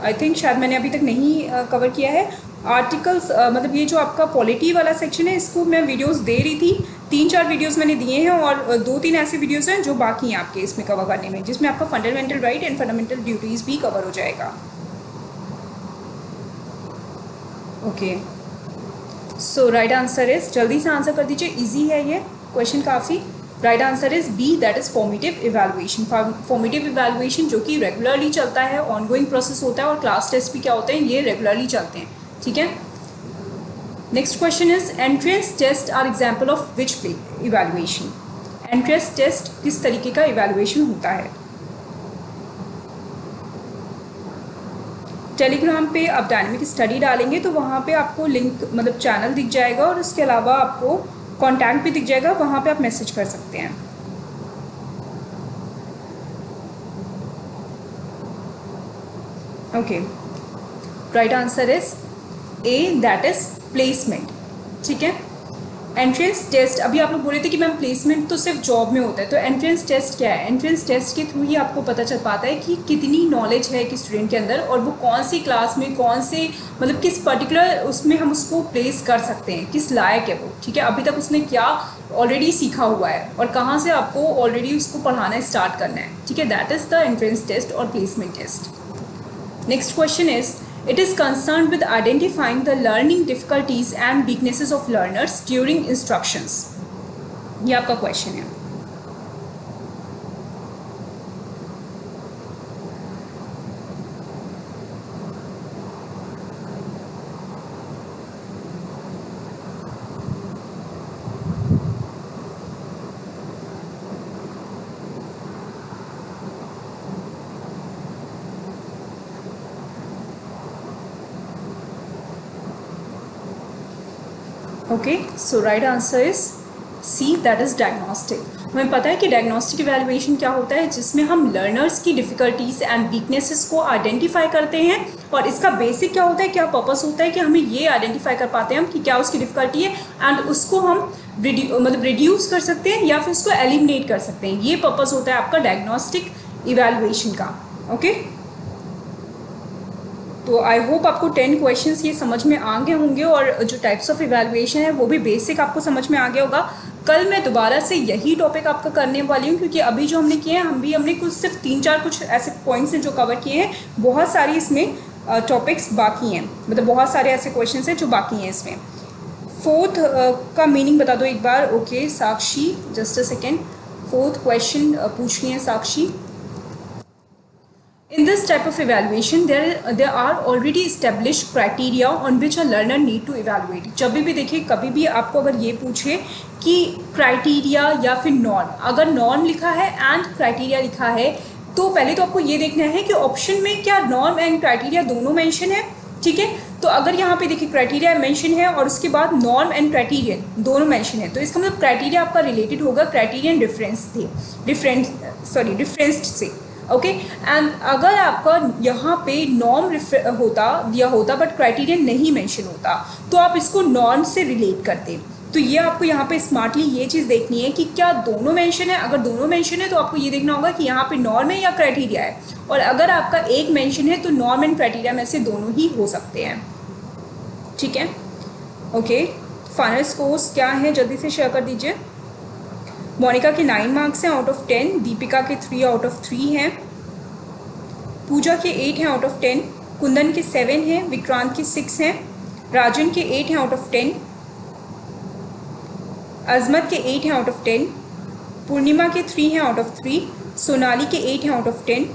I think शायद मैंने अभी तक नहीं कवर किया है. आर्टिकल्स मतलब ये जो आपका पॉलिटी वाला सेक्शन है इसको मैं वीडियोस दे रही थी, 3-4 वीडियोस मैंने दिए हैं और 2-3 ऐसे वीडियोस हैं जो बाकी हैं आपके इसमें कवर करने में, जिसमें आपका fundamental right and fundamental duties भी कवर हो जाएगा. Okay, so right answer is, जल्दी से आंसर कर दीजिए, इजी है ये क्वेश्चन काफ़ी. Right answer is B, that is formative evaluation. Formative evaluation जो कि रेगुलरली चलता है, ऑनगोइंग प्रोसेस होता है, और क्लास टेस्ट भी क्या होते हैं, ये रेगुलरली चलते हैं. ठीक है. Next question is entrance test are example of which evaluation. Entrance test किस तरीके का इवैल्यूएशन होता है? टेलीग्राम पे आप डायनेमिक स्टडी डालेंगे तो वहाँ पे आपको लिंक मतलब चैनल दिख जाएगा और उसके अलावा आपको कॉन्टैक्ट भी दिख जाएगा, वहाँ पे आप मैसेज कर सकते हैं. Okay, right answer is A, that is placement. ठीक है. एंट्रेंस टेस्ट, अभी आप लोग बोल रहे थे कि मैम प्लेसमेंट तो सिर्फ जॉब में होता है, तो एंट्रेंस टेस्ट क्या है? एंट्रेंस टेस्ट के थ्रू ही आपको पता चल पाता है कि कितनी नॉलेज है कि स्टूडेंट के अंदर, और वो कौन सी क्लास में, कौन से मतलब किस पर्टिकुलर उसमें हम उसको प्लेस कर सकते हैं, किस लायक है वो. ठीक है, अभी तक उसने क्या ऑलरेडी सीखा हुआ है और कहाँ से आपको ऑलरेडी उसको पढ़ाना स्टार्ट करना है. ठीक है, that is the entrance test और placement test. Next question is it is concerned with identifying the learning difficulties and weaknesses of learners during instructions. ये आपका क्वेश्चन है. Okay, so right answer is C, that is diagnostic. हमें पता है कि डायग्नोस्टिक इवैल्यूएशन क्या होता है, जिसमें हम लर्नर्स की डिफ़िकल्टीज एंड वीकनेसेस को आइडेंटिफाई करते हैं. और इसका बेसिक क्या होता है, क्या पर्पस होता है कि हमें ये आइडेंटिफाई कर पाते हैं हम कि क्या उसकी डिफ़िकल्टी है एंड उसको हम मतलब रिड्यूस कर सकते हैं या फिर उसको एलिमिनेट कर सकते हैं. ये पर्पस होता है आपका डायग्नोस्टिक इवैल्यूएशन का. ओके, तो आई होप आपको 10 क्वेश्चंस ये समझ में आ गए होंगे और जो टाइप्स ऑफ इवैल्यूएशन है वो भी बेसिक आपको समझ में आ गया होगा. कल मैं दोबारा से यही टॉपिक आपका करने वाली हूँ, क्योंकि अभी जो हमने किए हैं हमने कुछ सिर्फ 3-4 कुछ ऐसे पॉइंट्स हैं जो कवर किए हैं. बहुत सारी इसमें टॉपिक्स बाकी हैं, मतलब बहुत सारे ऐसे क्वेश्चन हैं जो बाकी हैं इसमें. 4th का मीनिंग बता दो एक बार. Okay Sakshi, just a second. 4th question पूछ रही हैं साक्षी. In this type of evaluation, there are already established criteria on which a learner need to evaluate. जब भी देखिए, कभी भी आपको अगर ये पूछे कि क्राइटेरिया या फिर नॉर्म, अगर नॉर्म लिखा है एंड क्राइटेरिया लिखा है तो पहले तो आपको ये देखना है कि ऑप्शन में क्या नॉर्म एंड क्राइटेरिया दोनों मेंशन है. ठीक है, तो अगर यहाँ पे देखिए क्राइटेरिया मेंशन है और उसके बाद नॉर्म एंड क्राइटेरियन दोनों मेंशन है, तो इसका मतलब क्राइटेरिया आपका रिलेटेड होगा क्राइटेरियन डिफरेंस से. ओके, एंड अगर आपका यहाँ पे नॉर्म होता दिया होता बट क्राइटेरियन नहीं मेंशन होता तो आप इसको नॉर्म से रिलेट करते. तो ये आपको यहाँ पे स्मार्टली ये चीज़ देखनी है कि क्या दोनों मेंशन है. अगर दोनों मेंशन है तो आपको ये देखना होगा कि यहाँ पे नॉर्म है या क्राइटेरिया है, और अगर आपका एक मेंशन है तो नॉर्म एंड क्राइटेरिया में से दोनों ही हो सकते हैं. ठीक है. ओके, फाइनल स्कोर्स क्या है जल्दी से शेयर कर दीजिए. मोनिका के 9 मार्क्स हैं आउट ऑफ 10, दीपिका के 3 आउट ऑफ 3 हैं, पूजा के 8 हैं आउट ऑफ 10, कुंदन के 7 हैं, विक्रांत के 6 हैं, राजन के 8 हैं आउट ऑफ 10, अजमत के 8 हैं आउट ऑफ 10, पूर्णिमा के 3 हैं आउट ऑफ 3, सोनाली के 8 हैं out of 10.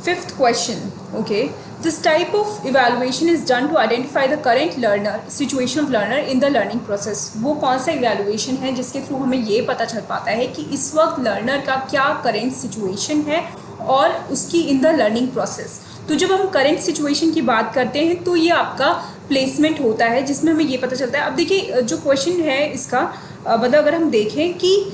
5th question. Okay, This type of evaluation is done to identify the current learner situation of learner in the learning process. वो कौन सा evaluation है जिसके थ्रू हमें ये पता चल पाता है कि इस वक्त learner का क्या current situation है और उसकी in the learning process. तो जब हम current situation की बात करते हैं तो ये आपका प्लेसमेंट होता है जिसमें हमें ये पता चलता है. अब देखिए जो क्वेश्चन है इसका मतलब अगर हम देखें कि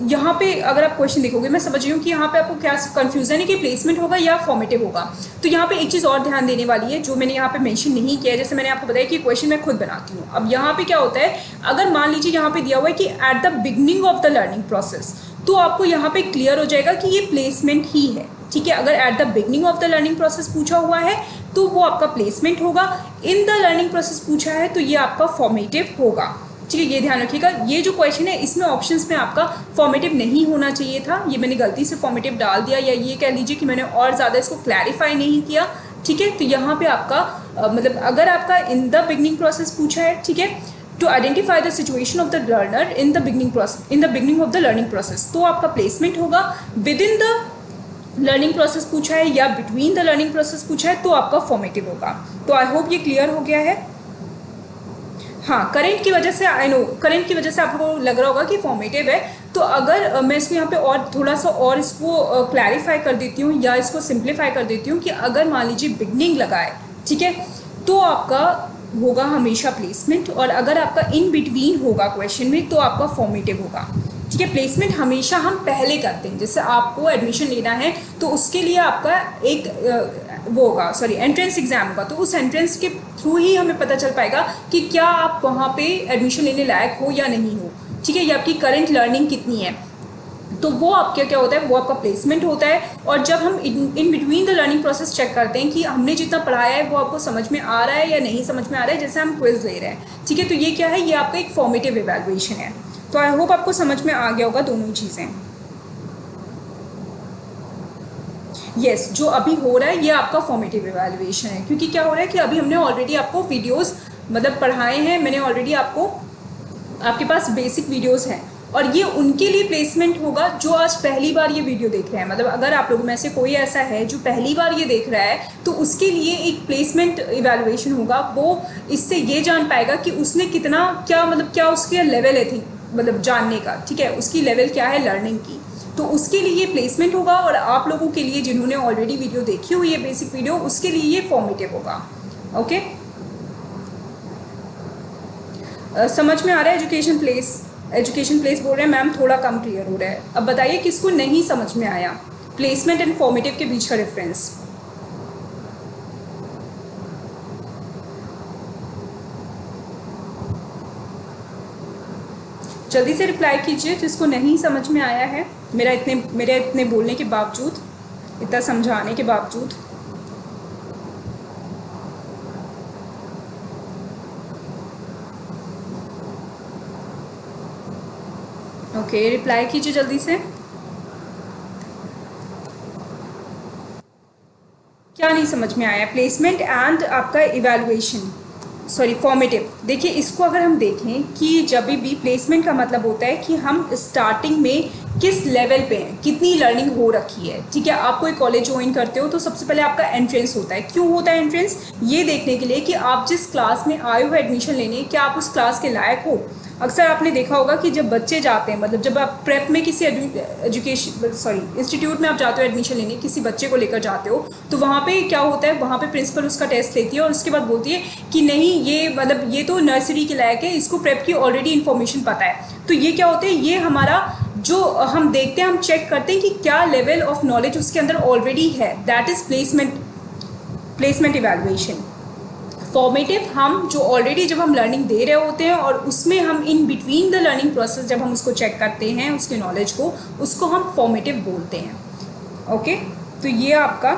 यहाँ पे अगर आप क्वेश्चन देखोगे, मैं समझ रही हूँ कि यहाँ पे आपको क्या कंफ्यूजन है कि प्लेसमेंट होगा या फॉर्मेटिव होगा. तो यहाँ पे एक चीज़ और ध्यान देने वाली है जो मैंने यहाँ पे मेंशन नहीं किया है. जैसे मैंने आपको बताया कि क्वेश्चन मैं खुद बनाती हूँ. अब यहाँ पे क्या होता है, अगर मान लीजिए यहाँ पे दिया हुआ है कि at the beginning of the learning process, तो आपको यहाँ पे क्लियर हो जाएगा कि ये प्लेसमेंट ही है. ठीक है, अगर at the beginning of the learning process पूछा हुआ है तो वो आपका प्लेसमेंट होगा. इन द लर्निंग प्रोसेस पूछा है तो ये आपका फॉर्मेटिव होगा. ठीक है, ये ध्यान रखिएगा. ये जो क्वेश्चन है इसमें ऑप्शंस में आपका फॉर्मेटिव नहीं होना चाहिए था. ये मैंने गलती से फॉर्मेटिव डाल दिया, या ये कह लीजिए कि मैंने और ज़्यादा इसको क्लैरिफाई नहीं किया. ठीक है, तो यहाँ पे आपका मतलब अगर आपका इन द बिगनिंग प्रोसेस पूछा है, ठीक है, to identify the situation of the learner in the beginning of the learning process, तो आपका प्लेसमेंट होगा. Within the learning process पूछा है या बिटवीन द लर्निंग प्रोसेस पूछा है तो आपका फॉर्मेटिव होगा. तो आई होप ये क्लियर हो गया है. हाँ, करंट की वजह से आई नो करंट की वजह से आपको लग रहा होगा कि फॉर्मेटिव है. तो अगर मैं इसको यहाँ पे और थोड़ा सा और इसको क्लैरिफाई कर देती हूँ या इसको सिंप्लीफाई कर देती हूँ कि अगर मान लीजिए बिगनिंग लगा है, ठीक है, तो आपका होगा हमेशा प्लेसमेंट. और अगर आपका इन बिटवीन होगा क्वेश्चन में तो आपका फॉर्मेटिव होगा. ठीक है, प्लेसमेंट हमेशा हम पहले करते हैं. जैसे आपको एडमिशन लेना है तो उसके लिए आपका एक वो होगा एंट्रेंस एग्जाम होगा. तो उस एंट्रेंस के थ्रू ही हमें पता चल पाएगा कि क्या आप वहाँ पे एडमिशन लेने लायक हो या नहीं हो. ठीक है, या आपकी करंट लर्निंग कितनी है. तो वो आपका क्या होता है, वो आपका प्लेसमेंट होता है. और जब हम in between the learning process check करते हैं कि हमने जितना पढ़ाया है वो आपको समझ में आ रहा है या नहीं समझ में आ रहा है, जैसे हम क्विज ले रहे हैं. ठीक है, तो ये क्या है, ये आपका एक फॉर्मेटिव इवैल्यूएशन है. तो आई होप आपको समझ में आ गया होगा दोनों चीज़ें. यस, जो अभी हो रहा है ये आपका फॉर्मेटिव इवैल्यूएशन है. क्योंकि क्या हो रहा है कि अभी हमने ऑलरेडी आपको वीडियोस मतलब पढ़ाए हैं. मैंने ऑलरेडी आपके पास बेसिक वीडियोस हैं और ये उनके लिए प्लेसमेंट होगा जो आज पहली बार ये वीडियो देख रहे हैं. मतलब अगर आप लोगों में से कोई ऐसा है जो पहली बार ये देख रहा है तो उसके लिए एक प्लेसमेंट इवैल्यूएशन होगा. वो इससे ये जान पाएगा कि उसने कितना क्या उसके लेवल है मतलब जानने का. ठीक है, उसकी लेवल क्या है लर्निंग की. तो उसके लिए ये प्लेसमेंट होगा. और आप लोगों के लिए जिन्होंने ऑलरेडी वीडियो देखी हुई है बेसिक वीडियो, उसके लिए ये फॉर्मेटिव होगा. ओके, समझ में आ रहा है. एजुकेशन प्लेस बोल रहे हैं मैम, थोड़ा कम क्लियर हो रहा है. अब बताइए किसको नहीं समझ में आया प्लेसमेंट एंड फॉर्मेटिव के बीच का डिफरेंस. जल्दी से रिप्लाई कीजिए जिसको नहीं समझ में आया है मेरे इतने बोलने के बावजूद, इतना समझाने के बावजूद. ओके, रिप्लाई कीजिए जल्दी से. क्या नहीं समझ में आया प्लेसमेंट एंड आपका इवैल्यूएशन फॉर्मेटिव. देखिए इसको अगर हम देखें कि जब भी प्लेसमेंट का मतलब होता है कि हम स्टार्टिंग में किस लेवल पे हैं, कितनी लर्निंग हो रखी है. ठीक है, आप कोई कॉलेज ज्वाइन करते हो तो सबसे पहले आपका एंट्रेंस होता है. क्यों होता है एंट्रेंस? ये देखने के लिए कि आप जिस क्लास में आए हो एडमिशन लेने, क्या आप उस क्लास के लायक हो. अक्सर आपने देखा होगा कि जब बच्चे जाते हैं, मतलब जब आप प्रेप में किसी इंस्टीट्यूट में आप जाते हो एडमिशन लेने, किसी बच्चे को लेकर जाते हो, तो वहाँ पे क्या होता है, वहाँ पे प्रिंसिपल उसका टेस्ट लेती है और उसके बाद बोलती है कि नहीं ये तो नर्सरी के लायक है, इसको प्रेप की ऑलरेडी इन्फॉर्मेशन पता है. तो ये क्या होता है, ये हमारा जो हम देखते हैं, हम चेक करते हैं कि क्या लेवल ऑफ नॉलेज उसके अंदर ऑलरेडी है. That is placement evaluation. Formative हम जो ऑलरेडी जब हम लर्निंग दे रहे होते हैं और उसमें हम in between the learning process जब हम उसको चेक करते हैं उसके नॉलेज को, उसको हम फॉर्मेटिव बोलते हैं. ओके, तो ये आपका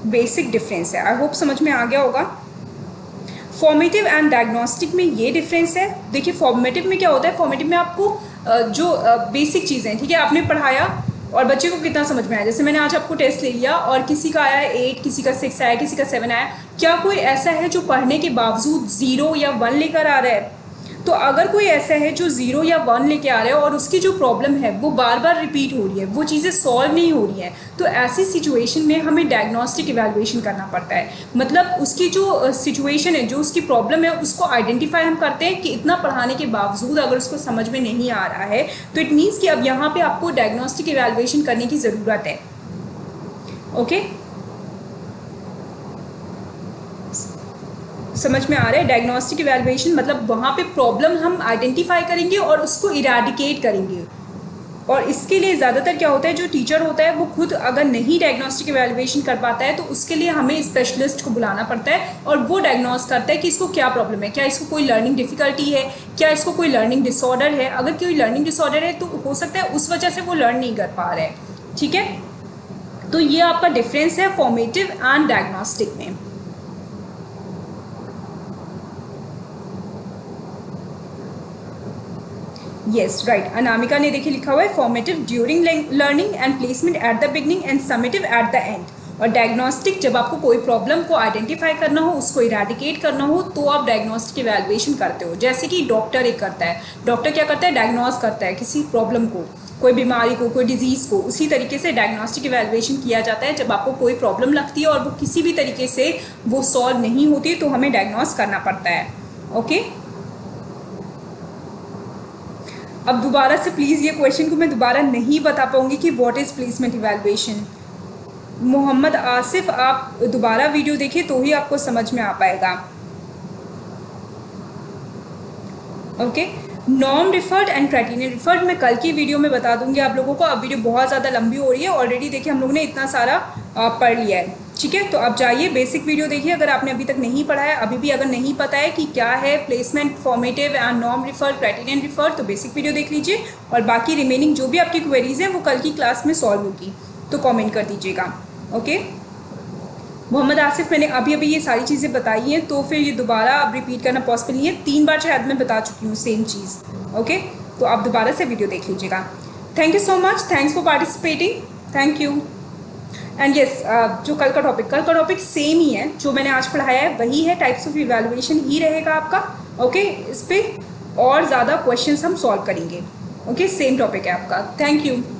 बेसिक डिफरेंस है. आई होप समझ में आ गया होगा. फॉर्मेटिव एंड डायग्नोस्टिक में ये डिफरेंस है. देखिए फॉर्मेटिव में क्या होता है, फॉर्मेटिव में आपको जो बेसिक चीज़ें, ठीक है, आपने पढ़ाया और बच्चे को कितना समझ में आया. जैसे मैंने आज आपको टेस्ट ले लिया और किसी का आया 8, किसी का 6 आया, किसी का 7 आया. क्या कोई ऐसा है जो पढ़ने के बावजूद 0 या 1 लेकर आ रहा है? तो अगर कोई ऐसा है जो 0 या 1 लेके आ रहा है और उसकी जो प्रॉब्लम है वो बार बार रिपीट हो रही है, वो चीज़ें सॉल्व नहीं हो रही हैं, तो ऐसी सिचुएशन में हमें डायग्नोस्टिक इवैल्यूएशन करना पड़ता है। मतलब उसकी जो सिचुएशन है, जो उसकी प्रॉब्लम है, उसको आइडेंटिफाई हम करते हैं कि इतना पढ़ाने के बावजूद अगर उसको समझ में नहीं आ रहा है तो इट मीन्स कि अब यहाँ पे आपको डायग्नोस्टिक इवैल्यूएशन करने की ज़रूरत है। ओके, समझ में आ रहा है? डायग्नोस्टिक इवैल्यूएशन मतलब वहाँ पे प्रॉब्लम हम आइडेंटिफाई करेंगे और उसको इरेडिकेट करेंगे। और इसके लिए ज़्यादातर क्या होता है, जो टीचर होता है वो खुद अगर नहीं डायग्नोस्टिक इवैल्यूएशन कर पाता है तो उसके लिए हमें स्पेशलिस्ट को बुलाना पड़ता है और वो डायग्नोस करता है कि इसको क्या प्रॉब्लम है, क्या इसको कोई लर्निंग डिफिकल्टी है, क्या इसको कोई लर्निंग डिसऑर्डर है। अगर कोई लर्निंग डिसऑर्डर है तो हो सकता है उस वजह से वो लर्न नहीं कर पा रहा है। ठीक है, तो ये आपका डिफरेंस है फॉर्मेटिव एंड डायग्नोस्टिक में। यस राइट, अनामिका ने देखिए लिखा हुआ है formative during learning and placement at the beginning and summative at the end. और डायग्नोस्टिक जब आपको कोई प्रॉब्लम को आइडेंटिफाई करना हो, उसको इरेडिकेट करना हो, तो आप डायग्नोस्टिक इवैल्यूएशन करते हो। जैसे कि डॉक्टर एक करता है, डॉक्टर क्या करता है, डायग्नोस करता है किसी प्रॉब्लम को, कोई बीमारी को, कोई डिजीज़ को। उसी तरीके से डायग्नोस्टिक इवैल्यूएशन किया जाता है। जब आपको कोई प्रॉब्लम लगती है और वो किसी भी तरीके से वो सॉल्व नहीं होती तो हमें डायग्नोस करना पड़ता है। ओके, अब दोबारा से प्लीज़ ये क्वेश्चन को मैं दोबारा नहीं बता पाऊंगी कि what is placement evaluation. Mohammad Asif, आप दोबारा वीडियो देखिए तो ही आपको समझ में आ पाएगा। Okay, norm referred and criterion referred मैं कल की वीडियो में बता दूंगी आप लोगों को। अब वीडियो बहुत ज़्यादा लंबी हो रही है, ऑलरेडी देखिए हम लोगों ने इतना सारा पढ़ लिया है। ठीक है, तो अब जाइए बेसिक वीडियो देखिए अगर आपने अभी तक नहीं पढ़ा है, अभी भी अगर नहीं पता है कि क्या है placement, formative and norm referred, criterion referred, तो बेसिक वीडियो देख लीजिए। और बाकी रिमेनिंग जो भी आपकी क्वेरीज हैं वो कल की क्लास में सॉल्व होगी, तो कॉमेंट कर दीजिएगा। ओके, मोहम्मद आसिफ, मैंने अभी अभी ये सारी चीज़ें बताई हैं तो फिर ये दोबारा अब रिपीट करना पॉसिबल नहीं है। 3 बार शायद मैं बता चुकी हूँ सेम चीज़। ओके, तो आप दोबारा से वीडियो देख लीजिएगा। Thank you so much, thanks for participating, thank you. And yes, जो कल का टॉपिक सेम ही है, जो मैंने आज पढ़ाया है वही है, टाइप्स ऑफ इवैल्यूएशन ही रहेगा आपका। ओके, इस पर और ज़्यादा क्वेश्चंस हम सॉल्व करेंगे। ओके, सेम टॉपिक है आपका। Thank you.